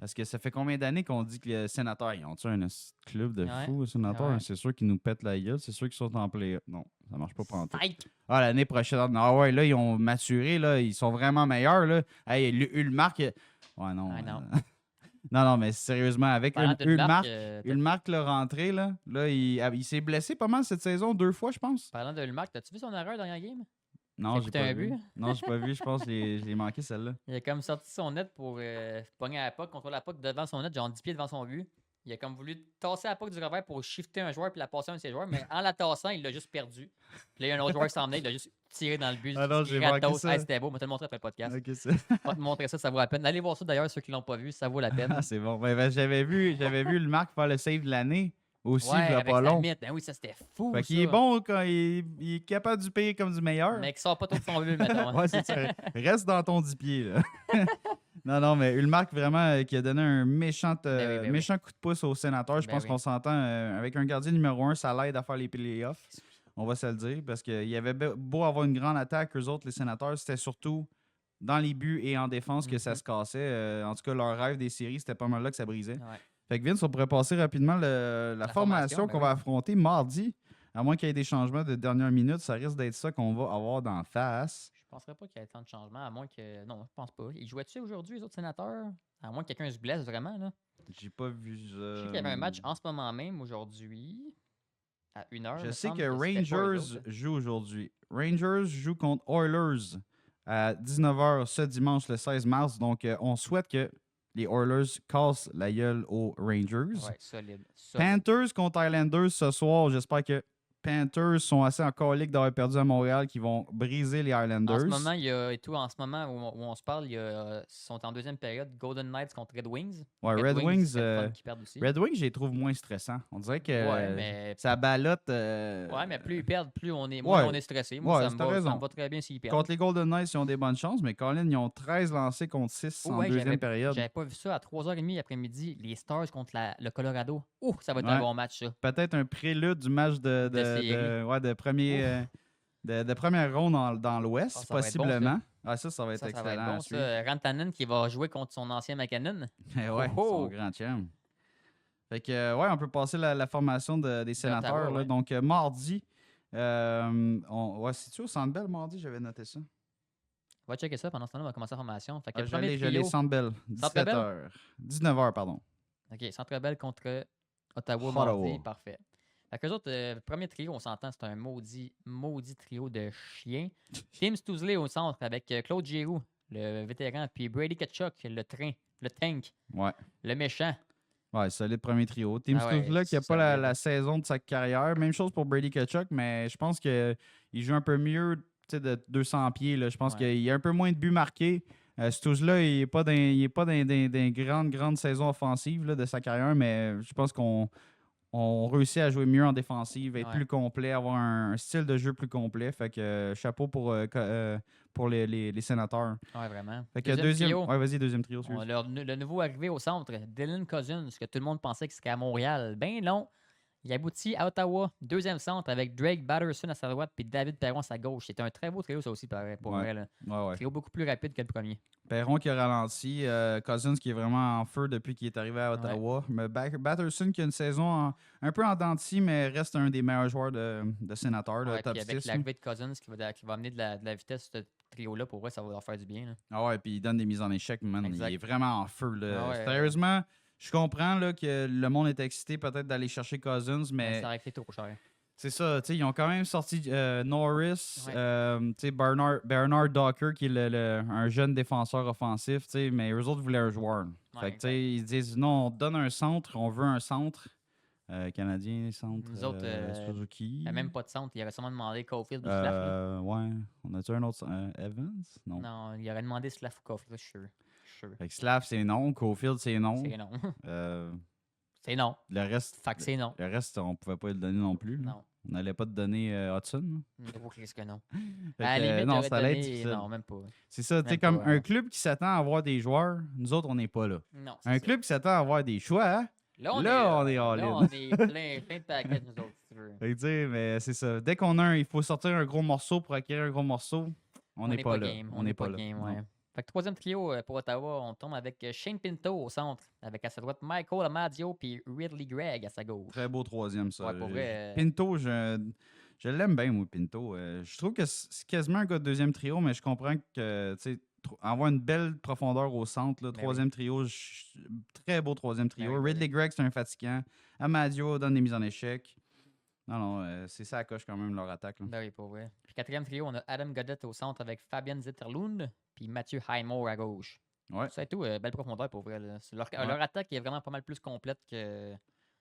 Parce que ça fait combien d'années qu'on dit que les Sénateurs, ils ont-tu un club de fous, les Sénateurs? Ouais. C'est sûr qu'ils nous pètent la gueule. C'est sûr qu'ils sont en playoff. Non, ça marche pas pour Fight! Ah, l'année prochaine. Ah ouais, là, ils ont maturé. Là, ils sont vraiment meilleurs. Là. Hey, Ulmark. Ouais, non. Ah, non. non, mais sérieusement, avec Parlant de Ulmark, le rentré, là il s'est blessé pas mal cette saison, 2 fois, je pense. Parlant de Ulmark, t'as-tu vu son erreur dans la game? Non, j'ai coûté pas un vu. but? Non, j'ai pas vu. Je pense que je l'ai manqué, celle-là. Il a comme sorti son net pour pogner la puck, contrôler la puck devant son net, genre 10 pieds devant son but. Il a comme voulu tasser la puck du revers pour shifter un joueur puis la passer à un de ses joueurs, mais en la tassant, il l'a juste perdu. Puis là, il y a un autre joueur qui s'en venait, il l'a juste tiré dans le but. Ah non, j'ai Gratos. manqué ça. Hey, c'était beau, on va te le montrer après le podcast. Ok, On va te montrer ça, ça vaut la peine. Allez voir ça d'ailleurs, ceux qui l'ont pas vu, ça vaut la peine. Ah, c'est bon. Ben, j'avais vu Ulmark faire le save de l'année aussi, il y a avec pas la long. mythe. Ben oui, ça c'était fou. Fait qu'il est ça. bon quand il est capable du pire comme du meilleur. Mais qui sort pas trop de son but, mettons. Ouais, c'est ça. Reste dans ton 10 pieds, là. non, mais Ulmark, vraiment, qui a donné un méchant coup de pouce au Sénateur. Je Ben pense oui. qu'on s'entend avec un gardien numéro 1, ça l'aide à faire les playoffs. On va se le dire. Parce qu'il y avait beau avoir une grande attaque, eux autres, les Sénateurs, c'était surtout dans les buts et en défense que ça se cassait. En tout cas, leur rêve des séries, c'était pas mal là que ça brisait. Ouais. Fait que Vince, on pourrait passer rapidement la formation ben qu'on va affronter mardi. À moins qu'il y ait des changements de dernière minute, ça risque d'être ça qu'on va avoir d'en face. Je penserais pas qu'il y ait tant de changements, à moins que. Non, je pense pas. Ils jouaient-tu aujourd'hui, les autres sénateurs? À moins que quelqu'un se blesse vraiment, là. J'ai pas vu ça. Je sais qu'il y avait un match en ce moment même aujourd'hui. À 1h. Je sais que Rangers joue aujourd'hui. Rangers joue contre Oilers à 19h ce dimanche, le 16 mars. Donc, on souhaite que les Oilers cassent la gueule aux Rangers. Ouais, solide. Panthers contre Islanders ce soir. J'espère que Panthers sont assez en colique d'avoir perdu à Montréal, qui vont briser les Islanders. En ce moment, il y a et tout. En ce moment où on se parle, ils sont en deuxième période. Golden Knights contre Red Wings. Ouais, Red Wings, c'est le fun qu'ils perdent aussi. Red Wings, je les trouve moins stressants. On dirait que Ouais, mais. ça ballotte. Ouais, mais plus ils perdent, plus on est, Ouais. on est stressé. Moi, Ouais, ça t'as me raison. va très bien s'ils perdent. Contre les Golden Knights, ils ont des bonnes chances, mais Colin, ils ont 13 lancés contre 6 en Ouais, deuxième période. J'avais pas vu ça à 3h30 l'après-midi. Les Stars contre le Colorado. Ouh, ça va être Ouais. un bon match, ça. Peut-être un prélude du match de première ronde dans l'Ouest, Ah, ça va être bon, possiblement. Ça va être Ça va excellent. être à bon, suivre. ça. Rantanen qui va jouer contre son ancien McKinnon. Ouais, Oh, son oh. grand chum. Fait que, on peut passer la formation des sénateurs. Ottawa, Là. ouais. Donc, mardi, c'est-tu au Centre Bell mardi? J'avais noté ça. On va checker ça pendant ce temps-là, on va commencer la formation. Fait que le Je premier l'ai, trio. Centre Bell, Centre Bell? 17h. 19h, pardon. OK, Centre Bell contre Ottawa Ottawa. mardi. Parfait. Fait qu'eux autres, premier trio, on s'entend, c'est un maudit trio de chiens. Tim Stousley au centre avec Claude Giroux, le vétéran, puis Brady Tkachuk, le tank, Ouais. le méchant. Ouais, solide premier trio. Tim Ah ouais, Stützle qui n'a pas solide. la saison de sa carrière. Même chose pour Brady Tkachuk, mais je pense qu'il joue un peu mieux de 200 pieds. Là. Je pense Ouais. qu'il y a un peu moins de buts marqués. Stützle, il n'est pas dans grande saison offensive là, de sa carrière, mais je pense qu'on réussit à jouer mieux en défensive, être Ouais. plus complet, avoir un style de jeu plus complet. Fait que chapeau pour les sénateurs. Ouais, vraiment. Fait que Deuxième trio. Ouais, vas-y, deuxième trio. On a le nouveau arrivé au centre, Dylan Cousins, que tout le monde pensait qu'il serait à Montréal. Ben long. Il aboutit à Ottawa, deuxième centre avec Drake Batterson à sa droite puis David Perron à sa gauche. C'était un très beau trio, ça aussi, pour Ouais. vrai. Là. Ouais. Trio beaucoup plus rapide que le premier. Perron qui a ralenti, Cousins qui est vraiment en feu depuis qu'il est arrivé à Ottawa. Mais Batterson qui a une saison un peu en dents de scie, mais reste un des meilleurs joueurs de sénateur, Ouais, top puis avec 6. l'arrivée de Cousins qui va amener de la vitesse, ce trio-là, pour vrai, ça va leur faire du bien. Là. Ah ouais, puis il donne des mises en échec, man. Exact. Il est vraiment en feu. Là. Ah ouais. Sérieusement, je comprends là, que le monde est excité peut-être d'aller chercher Cousins, mais Ça aurait été trop cher. c'est ça, ils ont quand même sorti Norris, Ouais. Bernard Docker qui est un jeune défenseur offensif, mais eux autres voulaient un joueur. Ouais, Fait que, exact. ils disent non, on donne un centre, on veut un centre. Canadien, centre. Nous autres, Suzuki. Il n'y a même pas de centre. Il aurait sûrement demandé Caulfield ou Slav. là. Ouais. On a-tu un autre Evans? Non. Non, il aurait demandé Slav ou Caulfield, je suis sûr. Fait que Slav, c'est non. Caulfield, c'est non. C'est non. Euh, C'est non. le reste, Fait que c'est non. le reste, on pouvait pas le donner non plus. Là. Non. On n'allait pas te donner Hudson. Là. Gros Chris que non. Fait À que, la limite, non, j'aurais ça allait être donné... difficile. Non, même pas. C'est ça, tu sais, Même comme pas, un club qui s'attend à avoir des joueurs, nous autres, on n'est pas là. Non, c'est Un ça. club qui s'attend à avoir des choix, hein? Là, on là, est on est là, all-in. on est plein de paquets, nous autres, si tu veux. Fait que, tu sais, mais c'est ça. Dès qu'on a il faut sortir un gros morceau pour acquérir un gros morceau, on n'est pas là. Game. On n'est pas là. Game, Non. ouais. Fait que troisième trio pour Ottawa, on tombe avec Shane Pinto au centre, avec à sa droite Michael Amadio puis Ridley Gregg à sa gauche. Très beau troisième, ça. Ouais, pour vrai, Pinto, je l'aime bien, moi, Pinto. Je trouve que c'est quasiment un gars de deuxième trio, mais je comprends que, tu sais, avoir une belle profondeur au centre, là, Ben troisième trio, très beau troisième trio. Ben oui, Ridley Gregg, c'est un fatigant. Amadio donne des mises en échec. Non, c'est ça à coche quand même leur attaque. Là. Ben oui, pour vrai. Puis quatrième trio, on a Adam Goddett au centre avec Fabian Zetterlund puis Mathieu Highmore à gauche. Ouais. C'est tout, belle profondeur pour vrai. Là. Leur Ouais. attaque est vraiment pas mal plus complète que...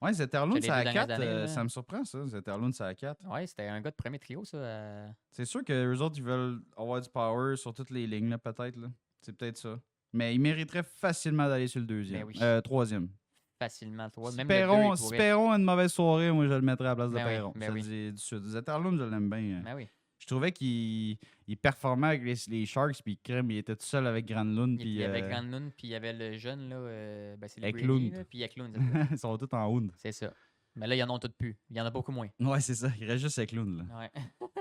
Ouais, Zetterlund, les c'est deux à dernières 4. années, là. Ça me surprend, ça. Zetterlund, c'est à 4. Ouais, c'était un gars de premier trio, ça. C'est sûr que les autres, ils veulent avoir du power sur toutes les lignes, là, peut-être. Là. C'est peut-être ça. Mais ils mériteraient facilement d'aller sur le deuxième. Ben oui. Troisième. Facilement, toi. Si Même Perron, le si 2, il pourrait... Perron a une mauvaise soirée, moi, je le mettrais à la place de Ben oui, Perron. ben Ça oui. dit du sud. Zetterlund, je l'aime bien. Ben oui. Je trouvais qu'il performait avec les Sharks, puis crème, il était tout seul avec Granlund. Il y avait Granlund, puis il y avait le jeune, là, ben c'est le Eklund. Brady, là, puis Eklund, c'est ça. Ils sont tous en hound. C'est ça. Mais là, il y en a toutes plus. Il y en a beaucoup moins. Ouais, c'est ça. Il reste juste Eklund, là. Ouais.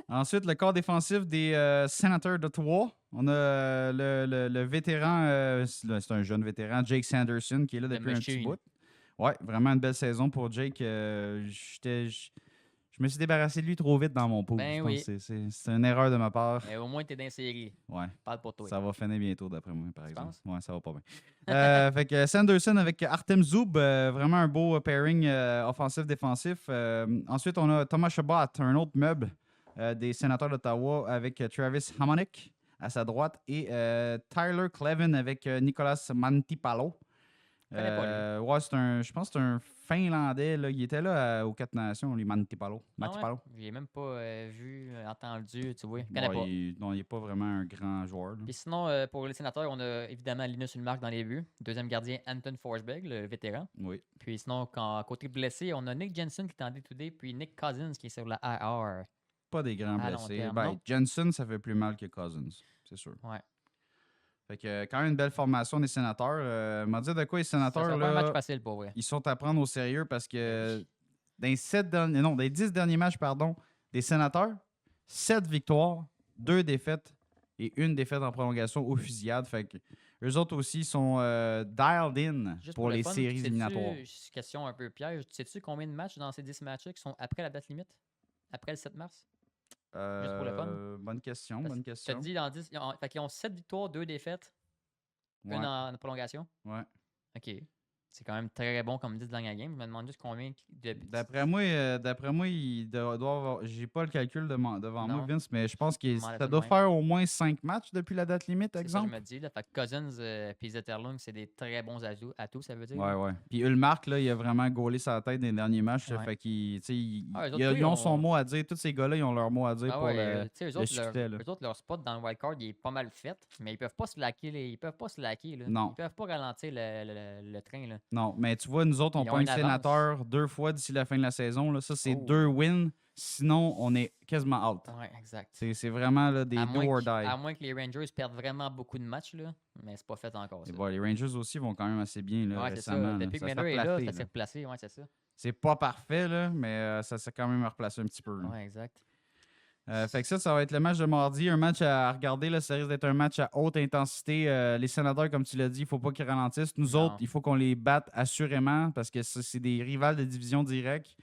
Ensuite, le corps défensif des Senators d'Ottawa. On a le vétéran, c'est un jeune vétéran, Jake Sanderson, qui est là The depuis un petit machine. bout. Ouais, vraiment une belle saison pour Jake. Je me suis débarrassé de lui trop vite dans mon pool. Ben je pense oui. que c'est une erreur de ma part. Mais au moins, t'es dans la série. Ouais, Parle pour toi. ça va finir bientôt d'après moi, par Tu exemple. penses? Ouais, ça va pas bien. Fait que Sanderson avec Artem Zoub, vraiment un beau pairing offensif-défensif. Ensuite, on a Thomas Chabot, un autre meuble des Sénateurs d'Ottawa avec Travis Hamonic à sa droite et Tyler Clevin avec Nicolas Mantipalo. Je connais pas, Ouais, je pense que c'est un Finlandais. Là. Il était là aux 4 Nations, lui, Mantipalo. Ah ouais? Mantipalo. J'ai même pas vu, entendu, tu vois. Je connais Bon, pas. il n'est pas vraiment un grand joueur. Là. Puis sinon, pour les sénateurs, on a évidemment Linus Ulmark dans les buts. Deuxième gardien, Anton Forsberg, le vétéran. Oui. Puis sinon, côté blessé, on a Nick Jensen qui est en day-to-day, puis Nick Cousins qui est sur la IR. Pas des grands À long blessés. terme, Ben, non? Jensen, ça fait plus mal que Cousins, c'est sûr. Ouais. Fait que quand même une belle formation des sénateurs. M'a dit de quoi les Ça sénateurs, sera pas un match là, facile pour vrai. ils sont à prendre au sérieux parce que dans les 10 derniers matchs, des sénateurs, 7 victoires, 2 défaites et 1 défaite en prolongation aux fusillades. Fait que eux autres aussi sont dialed in Juste pour le les fun, séries sais-tu- éliminatoires. Question un peu piège. Sais-tu combien de matchs dans ces 10 matchs qui sont après la date limite? Après le 7 mars? pour le fun. Bonne question, Parce bonne Je te question. dis, dans 10, fait qu'ils ont 7 victoires, 2 défaites, Ouais, une en prolongation. ouais. OK. C'est quand même très bon comme 10 dernières games. Je me demande juste combien de D'après moi, il doit avoir. J'ai pas le calcul devant moi, Non. Vince, mais je pense que Demande à ça tout doit le monde. faire au moins 5 matchs depuis la date limite, C'est ça que exemple. je me dis. Là. Fait que Cousins et Zetterlund, c'est des très bons atouts, ça veut dire. Ouais, ouais. Puis Ulmark, là, il a vraiment gaulé sa tête dans les derniers matchs. là, Ouais. fait qu'il, tu sais, Ah, eux autres, ils ils ont son ont- mot à dire. Tous ces gars-là, ils ont leur mot à dire Ah pour ouais, le. tu sais, eux le autres, succès, là. eux autres, leur spot dans le wildcard, il est pas mal fait, mais ils peuvent pas slacker. Ils peuvent pas slacker. Là. Non. Ils peuvent pas ralentir le train. Là. Non, mais tu vois, nous autres, on Ils ont pointe une avance. sénateur 2 fois d'ici la fin de la saison. Là. Ça, c'est Oh. 2 wins. Sinon, on est quasiment out. Ouais, exact. C'est vraiment là, des À do or moins, die. à moins que les Rangers perdent vraiment beaucoup de matchs, là, mais c'est pas fait encore. Et Ça. bon, les Rangers aussi vont quand même assez bien là, Ouais, c'est ça. récemment. là. Depuis que Ça se Miller fait est là, replacer, ça là. s'est replacé. Ouais, c'est ça. C'est pas parfait, là, mais ça s'est quand même replacé un petit peu. là. Ouais, exact. Fait que ça va être le match de mardi. Un match à regarder. Là, ça risque d'être un match à haute intensité. Les sénateurs, comme tu l'as dit, il ne faut pas qu'ils ralentissent. Nous Non. autres, il faut qu'on les batte assurément parce que c'est des rivales de division directe.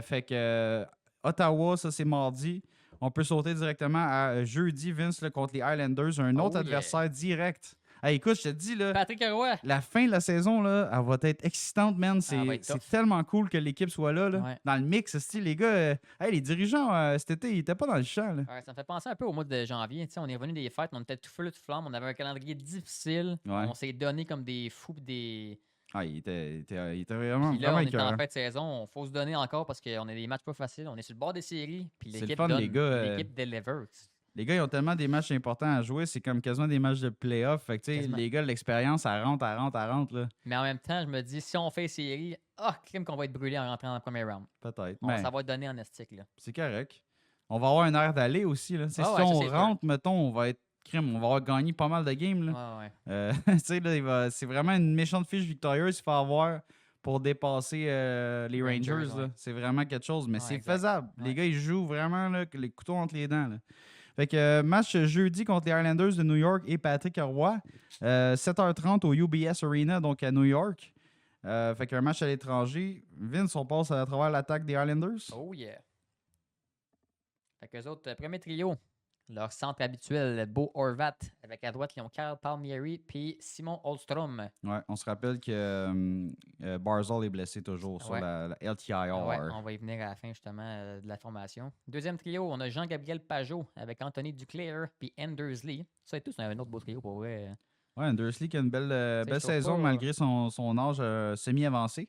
Fait que Ottawa, ça, c'est mardi. On peut sauter directement à jeudi, Vince, là, contre les Islanders. Un autre Oh, yeah. adversaire direct. Hey, écoute, je te dis, là, Patrick Roy! la fin de la saison, là, elle va être excitante, man. Elle va être C'est tough. tellement cool que l'équipe soit là. Ouais. Dans le mix, style, les gars, hey, les dirigeants, cet été, ils n'étaient pas dans le champ. Là. Ouais, ça me fait penser un peu au mois de janvier. Tu sais, on est revenu des fêtes, on était tout feu, tout flamme, on avait un calendrier difficile. Ouais. On s'est donné comme des fous pis des. Ah, il était vraiment, Puis là, vraiment on est en écœurant. fin de saison, il faut se donner encore parce qu'on a des matchs pas faciles. On est sur le bord des séries, puis C'est le l'équipe fun, donne, les gars, puis l'équipe deliver. Les gars, ils ont tellement des matchs importants à jouer, c'est comme quasiment des matchs de playoff. Fait que, tu sais, Quasiment. les gars, l'expérience, elle rentre, là. Mais en même temps, je me dis, si on fait les séries, crime qu'on va être brûlé en rentrant dans le premier round. Peut-être. Bon, Mais ça va être donné en estique, là. c'est correct. On va avoir une heure d'aller aussi, là. Tu sais, Ah si ouais, ça, on c'est sûr. rentre, mettons, on va être crime. On va avoir gagné pas mal de games, là. Ouais. Tu sais, là, c'est vraiment une méchante fiche victorieuse qu'il faut avoir pour dépasser les Rangers. Rangers, Là. ouais. C'est vraiment quelque chose, mais Ouais, c'est exact. faisable. Les Ouais. gars, ils jouent vraiment là, les couteaux entre les dents. Là. Fait que match jeudi contre les Islanders de New York et Patrick Roy. 7h30 au UBS Arena, donc à New York. Fait qu'un match à l'étranger. Vince, on passe à travers l'attaque des Islanders. Oh yeah. Fait qu'eux autres, premier trio, leur centre habituel, Bo Horvat, avec à droite, ils ont Carl Palmieri puis Simon Holmstrom. Ouais, on se rappelle que Barzal est blessé toujours sur Ouais. la LTIR. Ouais, on va y venir à la fin justement de la formation. Deuxième trio, on a Jean-Gabriel Pajot avec Anthony Duclair puis Anders Lee. Ça et tout, c'est un autre beau trio pour vrai. Ouais, Andersley qui a une belle je belle trouve saison pas- malgré son âge semi-avancé.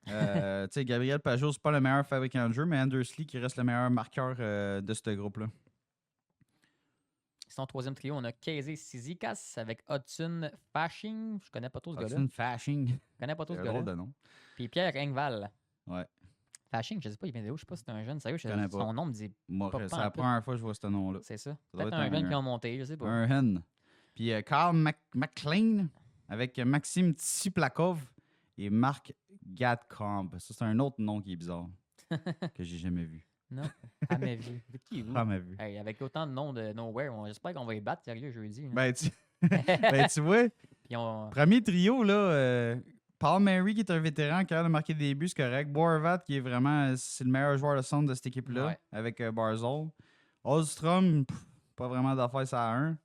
Tu sais, Gabriel Pajot, c'est pas le meilleur fabricant de jeu, mais Andersley qui reste le meilleur marqueur de ce groupe-là. Sinon, troisième trio, on a Casey Cizikas avec Hudson Fashing. Je connais pas trop ce gars-là. Hudson Fashing. Je connais pas trop C'est ce un drôle gars-là. de nom. Puis Pierre Engval. Ouais. Fashing, je sais pas, il vient de où? Je sais pas si c'est un jeune. Sérieux, connais pas. son nom me dit. Moi, Pas c'est la pantoute. première fois que je vois ce nom-là. C'est ça. doit Peut-être être un jeune un- qui a monté, je sais pas. Un hen. Puis Carl McLean avec Maxime Tsiplakov et Marc Gadcomb. Ça, c'est un autre nom qui est bizarre. Que j'ai jamais vu. Non, jamais vu. De qui, vous? Jamais vu. Hey, avec autant de noms de Nowhere, j'espère qu'on va les battre, sérieux, jeudi. Ben, tu vois, Puis on... premier trio, là, Paul Mary qui est un vétéran, capable de marquer des buts, c'est correct. Borvat qui est vraiment c'est le meilleur joueur de centre de cette équipe-là, Ouais. avec Barzal. Ostrom, pas vraiment d'affaires, ça a un.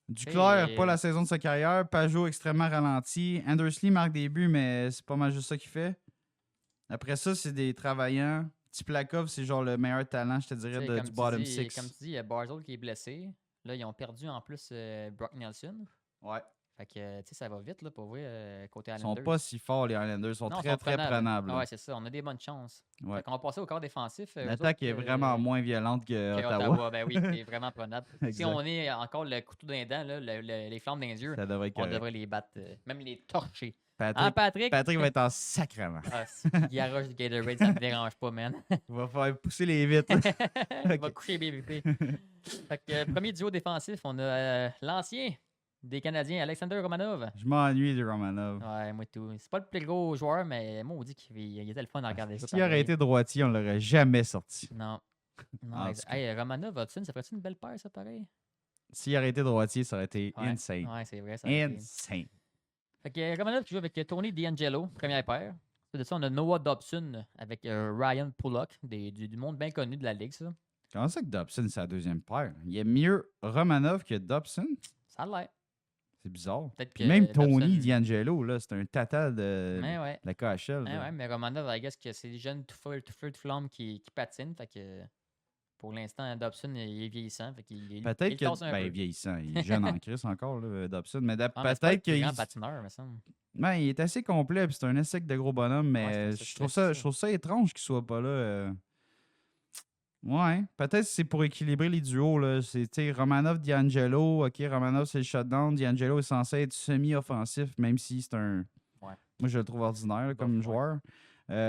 Duclair, Et- pas la saison de sa carrière. Pajot, extrêmement ralenti. Andersley marque des buts, mais c'est pas mal juste ça qu'il fait. Après ça, c'est des travaillants. Tiplakov, c'est genre le meilleur talent, je te dirais, Tu sais, comme du tu bottom dis- six. Comme tu dis, il y a Barzal qui est blessé. Là, ils ont perdu en plus Brock Nelson. Ouais. Fait que, tu sais, ça va vite, là, pour vrai, côté Ils Islanders. sont pas si forts, les Islanders. Ils sont Non, très, très prenables. Ah là. ouais, c'est ça. On a des bonnes chances. Ouais. Fait qu'on va passer au corps défensif. eux L'attaque autres, est vraiment moins violente que que Ottawa. Ben oui, c'est vraiment prenable. Si Exact. on est encore le couteau dans les dents, là, les flammes dans les yeux, Ça devrait être on correct. devrait les battre. Même les torcher. Patrick, Hein, Patrick? Patrick va être en sacrement. Ah, si il garoche du Gatorade, ça me dérange pas, man. Il va falloir pousser les vitres. Il va coucher BBP. Fait que, premier duo défensif, on a l'ancien des Canadiens, Alexander Romanov. Je m'ennuie de Romanov. Ouais, moi tout. C'est pas le plus gros joueur, mais moi, on dit qu'il était le fun à regarder ça. S'il aurait pareil. été droitier, on l'aurait jamais sorti. Non. Non, En ex- tout cas. hey, Romanov, Hudson, ça ferait-tu une belle paire, ça, pareil? S'il aurait été droitier, ça aurait été Ouais. insane. Ouais, c'est vrai. Ça aurait été- Insane. Fait que Romanov qui joue avec Tony DeAngelo, première paire. Ensuite de ça, on a Noah Dobson avec Ryan Pullock, du monde bien connu de la ligue, ça. Comment ça que Dobson, c'est la deuxième paire? Il est mieux Romanov que Dobson? Ça a l'air. C'est bizarre. Peut-être Puis que même Tony Dobson- D'Angelo, là, c'est un tata de Mais ouais. la KHL. Ouais, là. ouais, mais Romanov, I guess que c'est les jeunes tout feu, tout flamme qui patinent. Fait que pour l'instant, Dobson il est vieillissant. Fait qu'il Peut-être il que. tasse un Ben, peu. vieillissant. Il est jeune en crise encore, là, Dobson. Mais Ah, mais c'est pas le peut-être plus qu'il. grand patineur, me semble. Ben, il est assez complet, puis c'est un essai de gros bonhomme, mais Ouais, c'est ça, je trouve c'est ça. je trouve ça étrange qu'il soit pas là. Ouais, peut-être c'est pour équilibrer les duos. Là. C'est tu sais, Romanov, D'Angelo. OK, Romanov, c'est le shutdown. D'Angelo est censé être semi-offensif, même si c'est un. Ouais. Moi, je le trouve ordinaire là, comme Ouais. joueur.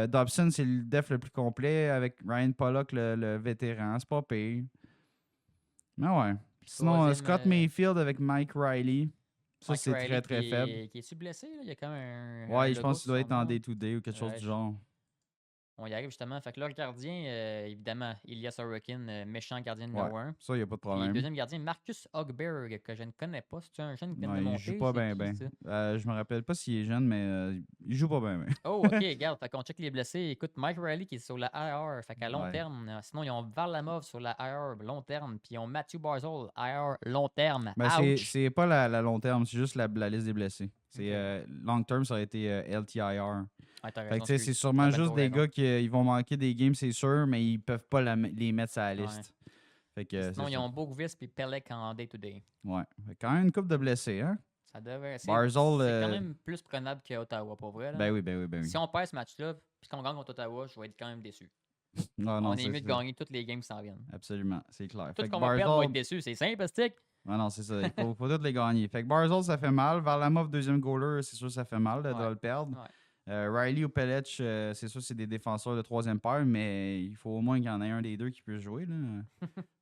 Dobson, c'est le def le plus complet avec Ryan Pollock, le vétéran. C'est pas pire. Mais ouais. Sinon, troisième, Scott Mayfield avec Mike Riley. Ça, Mike c'est Riley très, très faible. Qui est-tu blessé? Là? Il y a quand même un. Ouais, un je logo pense qu'il sur doit son être en nom. day-to-day ou quelque chose Ouais, du genre. On y arrive justement. Fait que leur gardien, évidemment, Elias Sorokin, méchant gardien numéro Ouais, 1. ça, il n'y a pas de Puis le problème. deuxième gardien, Marcus Hogberg, que je ne connais pas. C'est un jeune qui vient Ouais, de il monter. joue pas c'est bien, qui, bien. ça? Je me rappelle pas s'il est jeune, mais il joue pas bien, bien. Oh, ok, regarde. Fait qu'on check les blessés. Écoute, Mike Riley qui est sur la IR. Fait qu'à long Ouais. terme. Sinon, ils ont Varlamov sur la IR long terme. Puis ils ont Matthew Barzal, IR long terme. Ben, Ouch! c'est pas la long terme, c'est juste la liste des blessés. C'est Ok. long term, ça aurait été LTIR. Ouais, t'as Fait raison, que, tu sais, c'est excuse. sûrement T'as bien juste trop des raison. gars qui ils vont manquer des games, c'est sûr, mais ils peuvent pas les mettre sur la Ouais. liste. Fait que, Sinon, c'est ils ça. ont Bourgvis puis Pelec en day-to-day. Ouais. Fait quand même une coupe de blessés, hein? Ça devrait. Barzal, C'est quand même plus prenable qu'Ottawa, pour vrai. Là. Ben oui. Si on perd ce match-là, puis qu'on gagne contre Ottawa, je vais être quand même déçu. Non, On est c'est mieux de ça. gagner toutes les games qui s'en viennent. Absolument, c'est clair. Tout Fait ce que qu'on va perdre, on va être Barzal, déçu. C'est sympathique. non, c'est ça. Il faut toutes les gagner. Fait que Barzal, ça fait mal. Varlamov, deuxième goaler, c'est sûr que ça fait mal de Ouais. le perdre. Ouais. Riley ou Pelech, c'est sûr que c'est des défenseurs de troisième paire, mais il faut au moins qu'il y en ait un des deux qui puisse jouer. Là.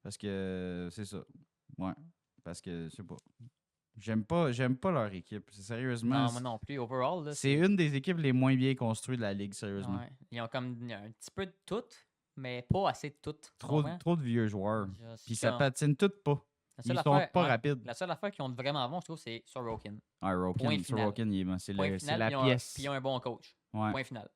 Parce que c'est ça. Ouais. Parce que, je sais pas. J'aime pas leur équipe. Sérieusement. Non, moi non plus. Overall, là, C'est une des équipes les moins bien construites de la ligue, sérieusement. Ouais. Ils ont comme un petit peu de tout, mais pas assez de tout. tu Trop, comprends? trop de vieux joueurs. Juste Puis ça comme- patine tout pas. La Ils seule sont affaire- pas ouais, rapides. La seule affaire qu'ils ont de vraiment bon, je trouve, c'est Sorokin. Ah, Sorokin, Point final. Sorokin, c'est Point c'est final, la puis ils ont- pièce. Puis ils ont un bon coach. Ouais. Point final.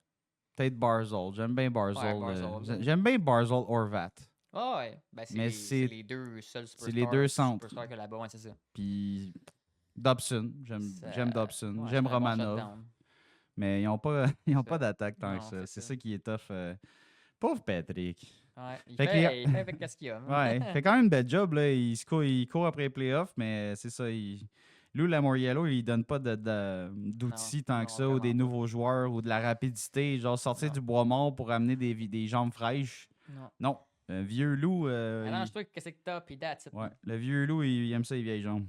Peut-être Barzal. J'aime bien Barzal. Ouais, Barzal, là. J'aime bien Barzal Horvat. Ah ouais. Ben, c'est Mais les, c'est- c'est les deux seuls superstars. les deux centres. Superstars que là-bas, ouais, c'est ça. Puis Dobson. J'aime Dobson. Ouais, J'aime c'est un bon Romanov. shutdown. Mais ils n'ont pas, ils ont pas Ça. d'attaque tant Non, que ça. c'est C'est ça. ça qui est tough. Pauvre Patrick. Ouais, il Fait que fait, il fait avec ce qu'il y a. hein. Ouais, il fait quand même un bel job. Là. Il court après les playoffs, mais c'est ça. Lou Lamoriello, il donne pas d'outils Non, tant non, que ça, ou des vraiment pas. nouveaux joueurs, ou de la rapidité. Genre sortir Non. du bois mort pour amener des jambes fraîches. Non. Non. Un vieux loup. Mélange-toi qu'est-ce que t'as, puis that's it. Ouais, le vieux loup, il aime ça, les vieilles jambes.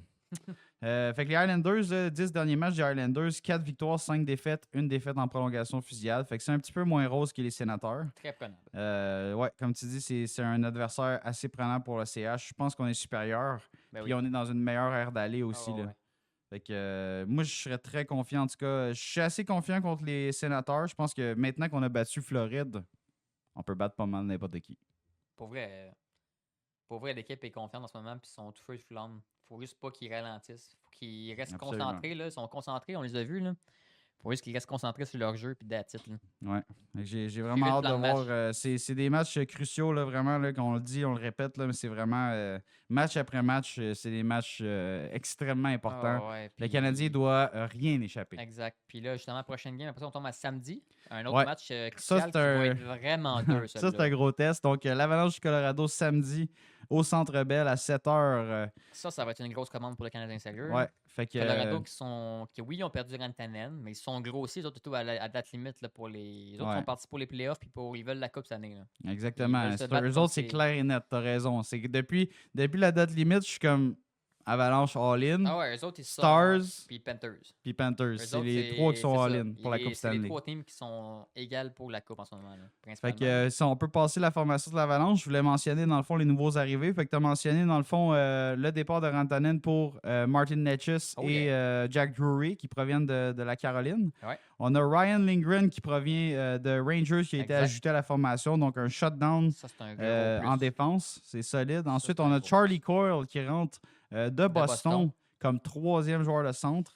Fait que les Islanders, 10 derniers matchs des Islanders, 4 victoires, 5 défaites, 1 défaite en prolongation fusillade. Fait que c'est un petit peu moins rose que les Sénateurs. Très prenable. Ouais, comme tu dis, c'est un adversaire assez prenant pour le CH. Je pense qu'on est supérieur. Ben Puis oui. on est dans une meilleure ère d'aller Ah, aussi. ouais, Là. ouais. Fait que moi, je serais très confiant. En tout cas, je suis assez confiant contre les Sénateurs. Je pense que maintenant qu'on a battu Floride, on peut battre pas mal n'importe qui. Pour vrai, l'équipe est confiante en ce moment, puis ils sont tout feu de flamme. Faut juste pas qu'ils ralentissent. Faut qu'ils restent Absolument. concentrés. Là. Ils sont concentrés, on les a vus. Là. Faut juste qu'ils restent concentrés sur leur jeu, puis that's it. Là. Ouais. Fait que j'ai Suivez vraiment le hâte de plan de voir. C'est des matchs cruciaux, là, vraiment, là, qu'on le dit, on le répète, là, mais c'est vraiment match après match, c'est des matchs extrêmement importants. Ah, ouais, Le puis- Canadien doit rien échapper. Exact. Puis là, justement, prochaine game, après ça, on tombe à samedi. Un autre Ouais. match Ça, crucial c'est qui va un- être vraiment dur. Ça, c'est un gros test. Donc, l'Avalanche du Colorado samedi au Centre Bell à 7h. Ça va être une grosse commande pour le Canadien sérieux. Ouais. Fait que, Colorado qui, oui, ont perdu Rantanen, mais ils sont grossis, les autres, tout à date limite là, pour les. Les autres Ouais. sont partis pour les playoffs, puis ils veulent la Coupe cette année. Là. exactement. Ils veulent se C'est- battre Eux contre autres, c'est ces- clair et net. T'as raison. C'est que depuis la date limite, je suis comme Avalanche all-in, Ah ouais, eux autres, ils sont. Stars, Puis Panthers. puis Panthers. Eux C'est autres, les trois qui sont c'est ça. all-in pour la Coupe C'est les Stanley. trois teams qui sont égales pour la Coupe en ce moment. Là, Fait principalement. que si on peut passer la formation de l'Avalanche, je voulais mentionner dans le fond les nouveaux arrivés. Fait que tu as mentionné dans le fond le départ de Rantanen pour Martin Netchus Oh, et Jack Drury qui proviennent de la Caroline. Ouais. On a Ryan Lindgren qui provient de Rangers qui a été Exact. ajouté à la formation. Donc un shutdown Ça, c'est un gros plus. en défense. C'est solide. Ensuite, c'est on un a gros Charlie Coyle qui rentre de Boston Boston. comme troisième joueur de centre.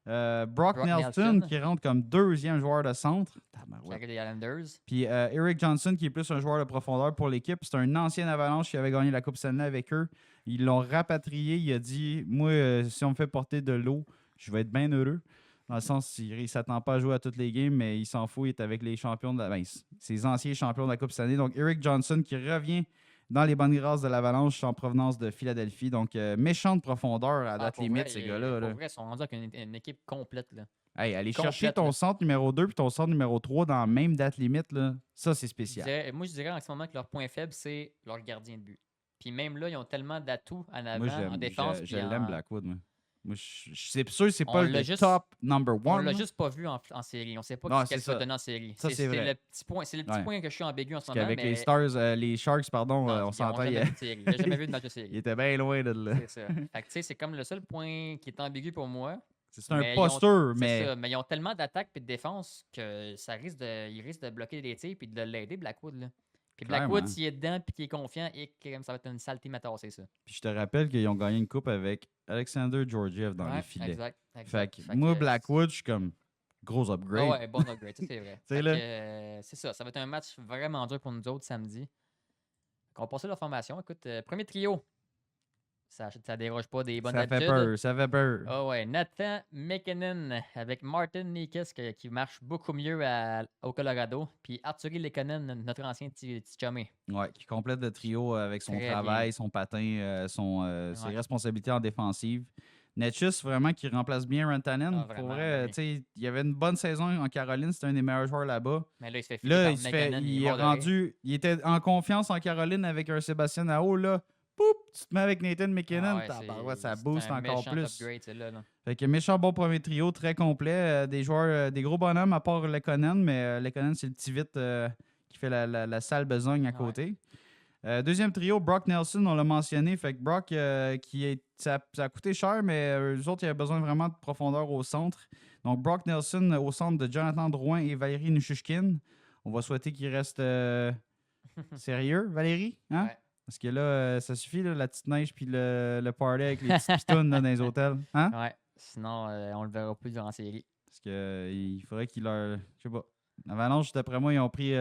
Brock Brock Nelson Nelson. qui rentre comme deuxième joueur de centre. Qui Tabarouette. arrive des Islanders. Puis Eric Johnson, qui est plus un joueur de profondeur pour l'équipe, c'est un ancien Avalanche qui avait gagné la Coupe Stanley avec eux. Ils l'ont rapatrié. Il a dit moi, si on me fait porter de l'eau, je vais être bien heureux. Dans le sens, il ne s'attend pas à jouer à toutes les games, mais il s'en fout. Il est avec les champions ses anciens champions de la Coupe Stanley. Donc, Eric Johnson qui revient dans les bonnes grâces de l'Avalanche en provenance de Philadelphie. Donc, méchante profondeur à date pour limite, vrai, ces gars-là. Pour là. vrai, ils sont rendus avec une équipe complète. Là. Hey, aller complète, chercher ton là. centre numéro 2 puis ton centre numéro 3 dans la même date limite, là, ça, c'est Je spécial. moi, je dirais en ce moment que leur point faible, c'est leur gardien de but. Puis même là, ils ont tellement d'atouts en avant, Moi, en défense. je puis l'aime, en- Blackwood. Moi, c'est sûr que c'est On pas l'a le juste- top number On one. l'a là. juste pas vu en série. On sait pas Non, qu'est-ce qu'elle c'est ça. va donner en série. Ça, c'est vrai. le petit point, c'est le petit Ouais. point que je suis ambigu en ce Parce moment. qu'avec mais les Stars, les Sharks, pardon, non, on ils ont s'entend. jamais Il, vu de série. J'ai jamais vu de match de il série. était bien loin de là. C'est ça. Fait que, tu sais, c'est comme le seul point qui est ambigu pour moi. C'est un Mais posture, C'est mais ça, mais ils ont tellement d'attaques et de défense que ça risque ils risquent de bloquer des tirs et de l'aider, Blackwood. Là. Puis Blackwood, Clairement. s'il est dedans et qu'il est confiant, et que ça va être une sale team à tasser, ça. puis je te rappelle qu'ils ont gagné une coupe avec Alexander Georgiev dans Ouais, les filets. Exact. Fait que Fait moi, que, Blackwood, je suis comme gros Ah upgrade. ouais, bon upgrade, ça, c'est vrai. C'est Fait là. que, c'est ça, ça va être un match vraiment dur pour nous autres samedi. On va passer leur formation. Écoute, premier trio. Ça déroge pas des bonnes Ça fait habitudes. peur, ça fait peur. Ah ouais, Nathan McKinnon avec Martin Nikes qui marche beaucoup mieux au Colorado. Puis Arturi Lekonen, notre ancien petit chumé. Ouais, qui complète le trio avec son Très travail, son patin, ses Ouais. responsabilités en défensive. Netchus, vraiment, qui remplace bien Rantanen. Ah, Pour vraiment, vrai, oui. tu sais, il y avait une bonne saison en Caroline. C'était un des meilleurs joueurs là-bas. Mais là, il se fait filer Là, par il se fait, McKinnon, il est est mort de rire. rendu, il était en confiance en Caroline avec un Sébastien Aho, là. Poup, tu te mets avec Nathan McKinnon, Ah ouais, tabarouette, ça c'est booste un encore méchant plus. upgrade, celle-là. Là. Fait que méchant bon premier trio, très complet. Des joueurs, des gros bonhommes à part Lekonen, mais Lekonen, c'est le petit vite qui fait la sale besogne à Ouais. côté. Deuxième trio, Brock Nelson, on l'a mentionné. Fait que Brock, ça a coûté cher, mais eux autres, il y avait besoin vraiment de profondeur au centre. Donc, Brock Nelson au centre de Jonathan Drouin et Valérie Nichushkin. On va souhaiter qu'il reste sérieux, Valérie. Hein? Ouais. Parce que là, ça suffit, là, la petite neige puis le party avec les petites pitounes là, dans les hôtels. Hein? Ouais. Sinon, on le verra plus durant la série. Parce que il faudrait qu'ils leur. Je sais pas. Avalanche, d'après moi, ils ont pris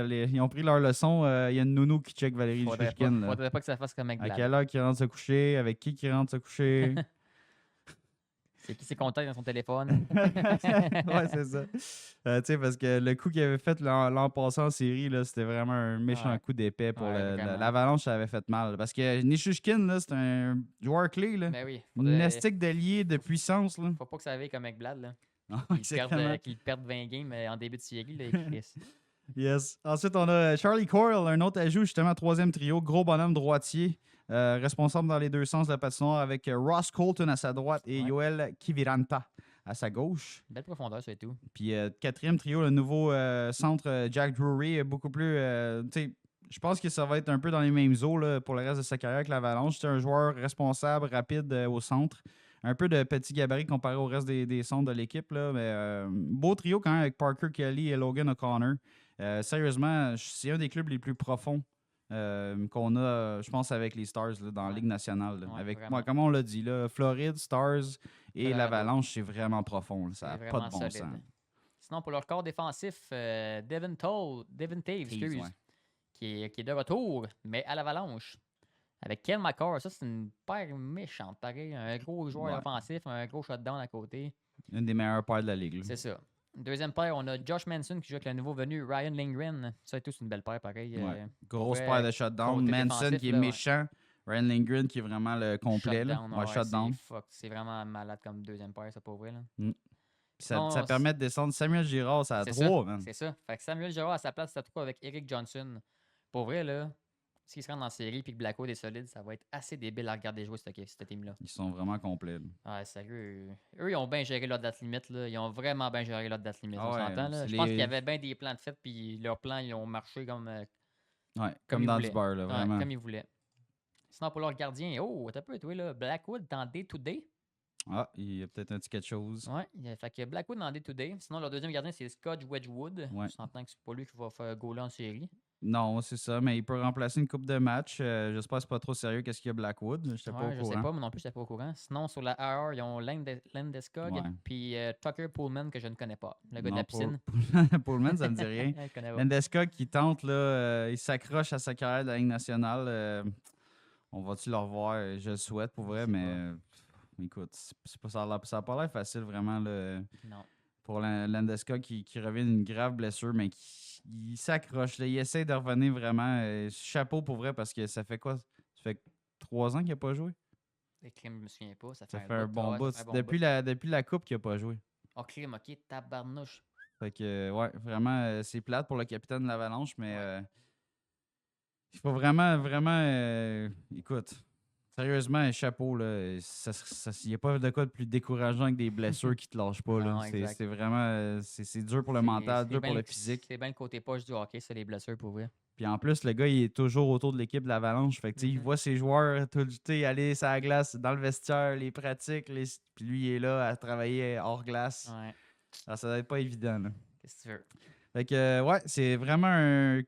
leur leçon. Il y a une nounou qui check Valérie Nichushkin. là. Faudrait pas que ça fasse comme À McBlad. quelle heure qu'il rentre se coucher, avec qui rentre se coucher. C'est qui ses contacts dans son téléphone. Ouais, c'est ça. Tu sais, parce que le coup qu'il avait fait l'an passé en série, là, c'était vraiment un méchant Ouais. coup d'épée pour Ouais, vraiment. l'Avalanche, ça avait fait mal. Parce que Nichushkin, là, c'est un joueur clé, là. Ben oui. Une estique d'allié de puissance, là. Faut pas que ça aille comme McBlad. Là. Ah, exactement. Qu'il perde 20 games en début de série. Là, Chris. Yes. Ensuite, on a Charlie Coyle, un autre ajout, justement, troisième trio, gros bonhomme droitier, responsable dans les deux sens de la patinoire avec Ross Colton à sa droite et Ouais. Yoel Kiviranta à sa gauche. Belle profondeur, c'est tout. Puis quatrième trio, le nouveau centre Jack Drury, est beaucoup plus. Tu sais, je pense que ça va être un peu dans les mêmes eaux là, pour le reste de sa carrière que l'Avalanche. C'est un joueur responsable, rapide au centre. Un peu de petit gabarit comparé au reste des centres de l'équipe. Là, mais beau trio quand même avec Parker Kelly et Logan O'Connor. Sérieusement, c'est un des clubs les plus profonds qu'on a, je pense, avec les Stars là, dans la Ouais. Ligue nationale. Là. Ouais, Avec, vraiment. comme on l'a dit, là, Floride, Stars et Colorado. l'Avalanche, c'est vraiment profond. Là. Ça n'a C'est pas vraiment de bon solide. sens. Sinon, pour leur corps défensif, Devin Taves, excuse, ouais. qui est de retour, mais à l'Avalanche. Avec Ken McCarr, ça c'est une paire méchante, pareil. Un gros joueur Ouais. offensif, un gros shutdown à côté. Une des meilleures paires de la Ligue. Là. C'est ça. Deuxième paire, on a Josh Manson qui joue avec le nouveau venu Ryan Lindgren. Ça et tout, c'est une belle paire, pareil. Ouais. Grosse ouais, paire de shutdown. côté Manson défensif, qui est là, ouais. méchant. Ryan Lindgren qui est vraiment le complet. Là. shutdown, Ouais, shutdown. C'est vraiment malade comme deuxième paire, ça pour vrai. Là. Ça, Non, ça permet de descendre Samuel Girard, ça a C'est 3, ça, man. C'est ça. Fait que Samuel Girard à sa place, c'est à 3 avec Eric Johnson. Pour vrai, là, s'il se rend dans la série et que Blackwood est solide, ça va être assez débile à regarder jouer cette team-là. Ils sont vraiment complets. Là. Ouais, sérieux. Eux, ils ont bien géré leur date limite. Là. Ils ont vraiment bien géré leur date limite. Ah On ouais, s'entend. Là. c'est Je pense les- qu'il y avait bien des plans de fait, puis leurs plans, ils ont marché comme, Ouais, comme comme ils dans voulaient. du beurre, là, Ouais, vraiment. comme ils voulaient. Sinon, pour leur gardien, oh, t'as peu, toi, là, Blackwood dans Day-to-Day. Ah, il y a peut-être un petit quelque chose. Ouais, fait que Blackwood dans Day-to-Day. Sinon, leur deuxième gardien, c'est Scott Wedgwood. Ouais. On s'entend que c'est pas lui qui va faire goaler en série. Non, c'est ça, mais il peut remplacer une coupe de match. J'espère que c'est pas trop sérieux qu'est-ce qu'il y a Blackwood. Je sais pas Ouais, au je sais courant. pas, moi non plus, je n'étais pas au courant. Sinon, sur la AR, ils ont Landeskog Ouais. puis Tucker Pullman, que je ne connais pas. Le gars de Non, la piscine. Pullman, ça me dit rien. Je connais pas. Landeskog qui tente, là, il s'accroche à sa carrière de la Ligue nationale. On va-tu le revoir? Je le souhaite pour vrai, sais mais écoute, c'est pas, ça n'a pas l'air facile vraiment là, Non. pour Landeskog qui revient d'une grave blessure, mais il s'accroche. Là, il essaie de revenir vraiment. Chapeau pour vrai parce que ça fait quoi? Ça fait 3 ans qu'il n'a pas joué. Les crimes, je me souviens pas. Ça Ça fait fait un un bon ouais, bout. ça fait un bon Depuis la coupe qu'il n'a pas joué. Oh, crime, ok, tabarnouche. Fait que, ouais, vraiment, c'est plate pour le capitaine de l'Avalanche, mais il faut vraiment, écoute, sérieusement, chapeau, là. Il n'y a pas de quoi de plus décourageant que des blessures qui te lâchent pas, là. Non, exact. C'est vraiment, c'est dur pour le mental, dur pour le physique. C'est bien le côté poche du hockey, c'est les blessures pour vrai. Puis en plus, le gars, il est toujours autour de l'équipe de l'Avalanche. Fait que, tu sais, il voit ses joueurs tout le temps aller sur la glace, dans le vestiaire, les pratiques, puis lui, il est là à travailler hors glace. Ouais, Alors, ça doit être pas évident, là. qu'est-ce que tu veux? Fait que, ouais, c'est vraiment un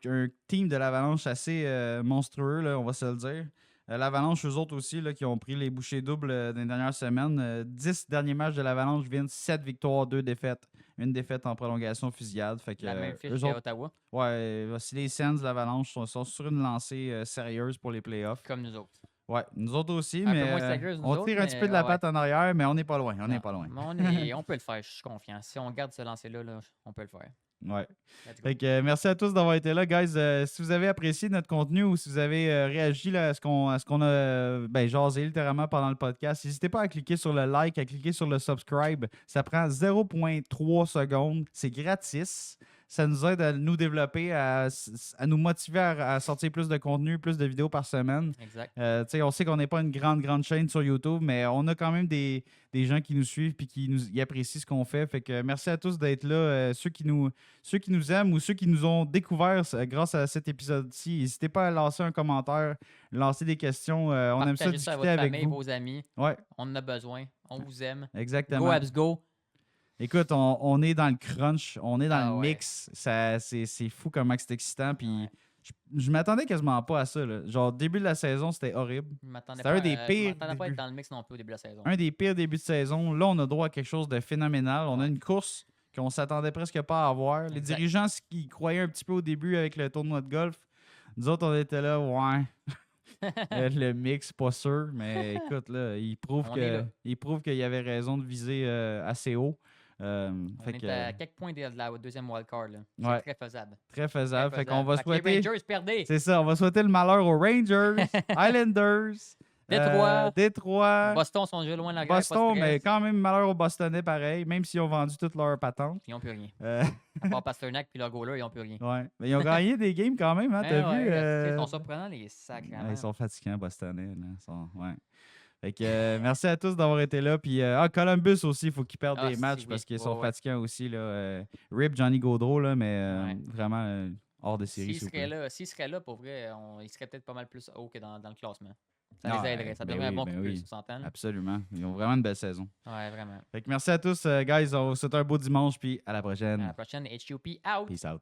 team de l'Avalanche assez monstrueux, là, on va se le dire. L'Avalanche, eux autres aussi, là, qui ont pris les bouchées doubles dans les dernières semaines. 10 derniers matchs de l'Avalanche viennent 7 victoires, 2 défaites. Une défaite en prolongation fusillade. Fait que, La même fiche eux qu'à autres, Ottawa, ouais, si les Sens de l'Avalanche sont sur une lancée sérieuse pour les playoffs. comme nous autres. Ouais, nous autres aussi, Un peu mais moins sérieuse, nous on autres, tire un petit mais peu de la ouais. patte en arrière, mais on n'est pas loin. On n'est Non, pas loin. mais on peut le faire, je suis confiant. Si on garde ce lancer-là, là, on peut le faire. Ouais. Let's go. Fait que, merci à tous d'avoir été là, guys. Si vous avez apprécié notre contenu ou si vous avez réagi là, à ce qu'on a jasé littéralement pendant le podcast, n'hésitez pas à cliquer sur le like, à cliquer sur le subscribe. Ça prend 0,3 secondes. C'est gratis. Ça nous aide à nous développer, à nous motiver à sortir plus de contenu, plus de vidéos par semaine. Exact. On sait qu'on n'est pas une grande chaîne sur YouTube, mais on a quand même des gens qui nous suivent et qui ils apprécient ce qu'on fait. Fait que merci à tous d'être là. Ceux qui nous aiment ou ceux qui nous ont découvert grâce à cet épisode-ci, n'hésitez pas à lancer un commentaire, lancer des questions. On aime ça Partagez discuter à votre avec famille, vous. vos amis. Ouais, On en a besoin. On vous aime. exactement. Go Abs Go. Écoute, on est dans le crunch, on est dans Ah le ouais. mix. C'est fou comment c'est excitant. Puis Ouais. je m'attendais quasiment pas à ça. Là. Genre, début de la saison, c'était horrible. Je m'attendais C'était pas, un des je pires m'attendais pas à débuts. être dans le mix non plus au début de la saison. Un des pires débuts de saison. Là, on a droit à quelque chose de phénoménal. On a une course qu'on s'attendait presque pas à avoir. Les Exact. dirigeants, ce qu'ils croyaient un petit peu au début avec le tournoi de golf, nous autres, on était là, ouais. Le mix, pas sûr. Mais écoute, là, il prouve On est là. qu'il y avait raison de viser assez haut. On Fait est que, à quelques points de la deuxième wildcard. C'est Ouais. très faisable. très faisable. Très Fait qu'on va faisable. Fait que les souhaiter. Rangers, perdez. C'est ça, on va souhaiter le malheur aux Rangers, Islanders, Détroit, Boston sont déjà loin de la guerre. Boston, mais quand même malheur aux Bostonnais pareil, même s'ils ont vendu toutes leurs patentes. Ils n'ont plus rien. Euh, À part Pasternak puis leur goaler, ils n'ont plus rien. ouais. Mais ils ont gagné des games quand même, hein, t'as vu? Ils sont surprenants, les sacs. Ouais, ils sont fatigants, Bostonnais. Là. Ouais. Fait que, merci à tous d'avoir été là. Puis, Columbus aussi, il faut qu'ils perdent des matchs parce qu'ils sont fatigants aussi. Là. Rip Johnny Gaudreau, là, mais vraiment hors de série. S'il serait là, pour vrai, il serait peut-être pas mal plus haut que dans le classement. Ça Ah, les aiderait. Ça ben donnerait oui, un bon ben coup de oui. plus, on s'entend. Absolument. Ils ont vraiment une belle saison. Ouais, vraiment. Fait que merci à tous, guys. On vous souhaite un beau dimanche. Puis à la prochaine. À la prochaine, HUP out. Peace out.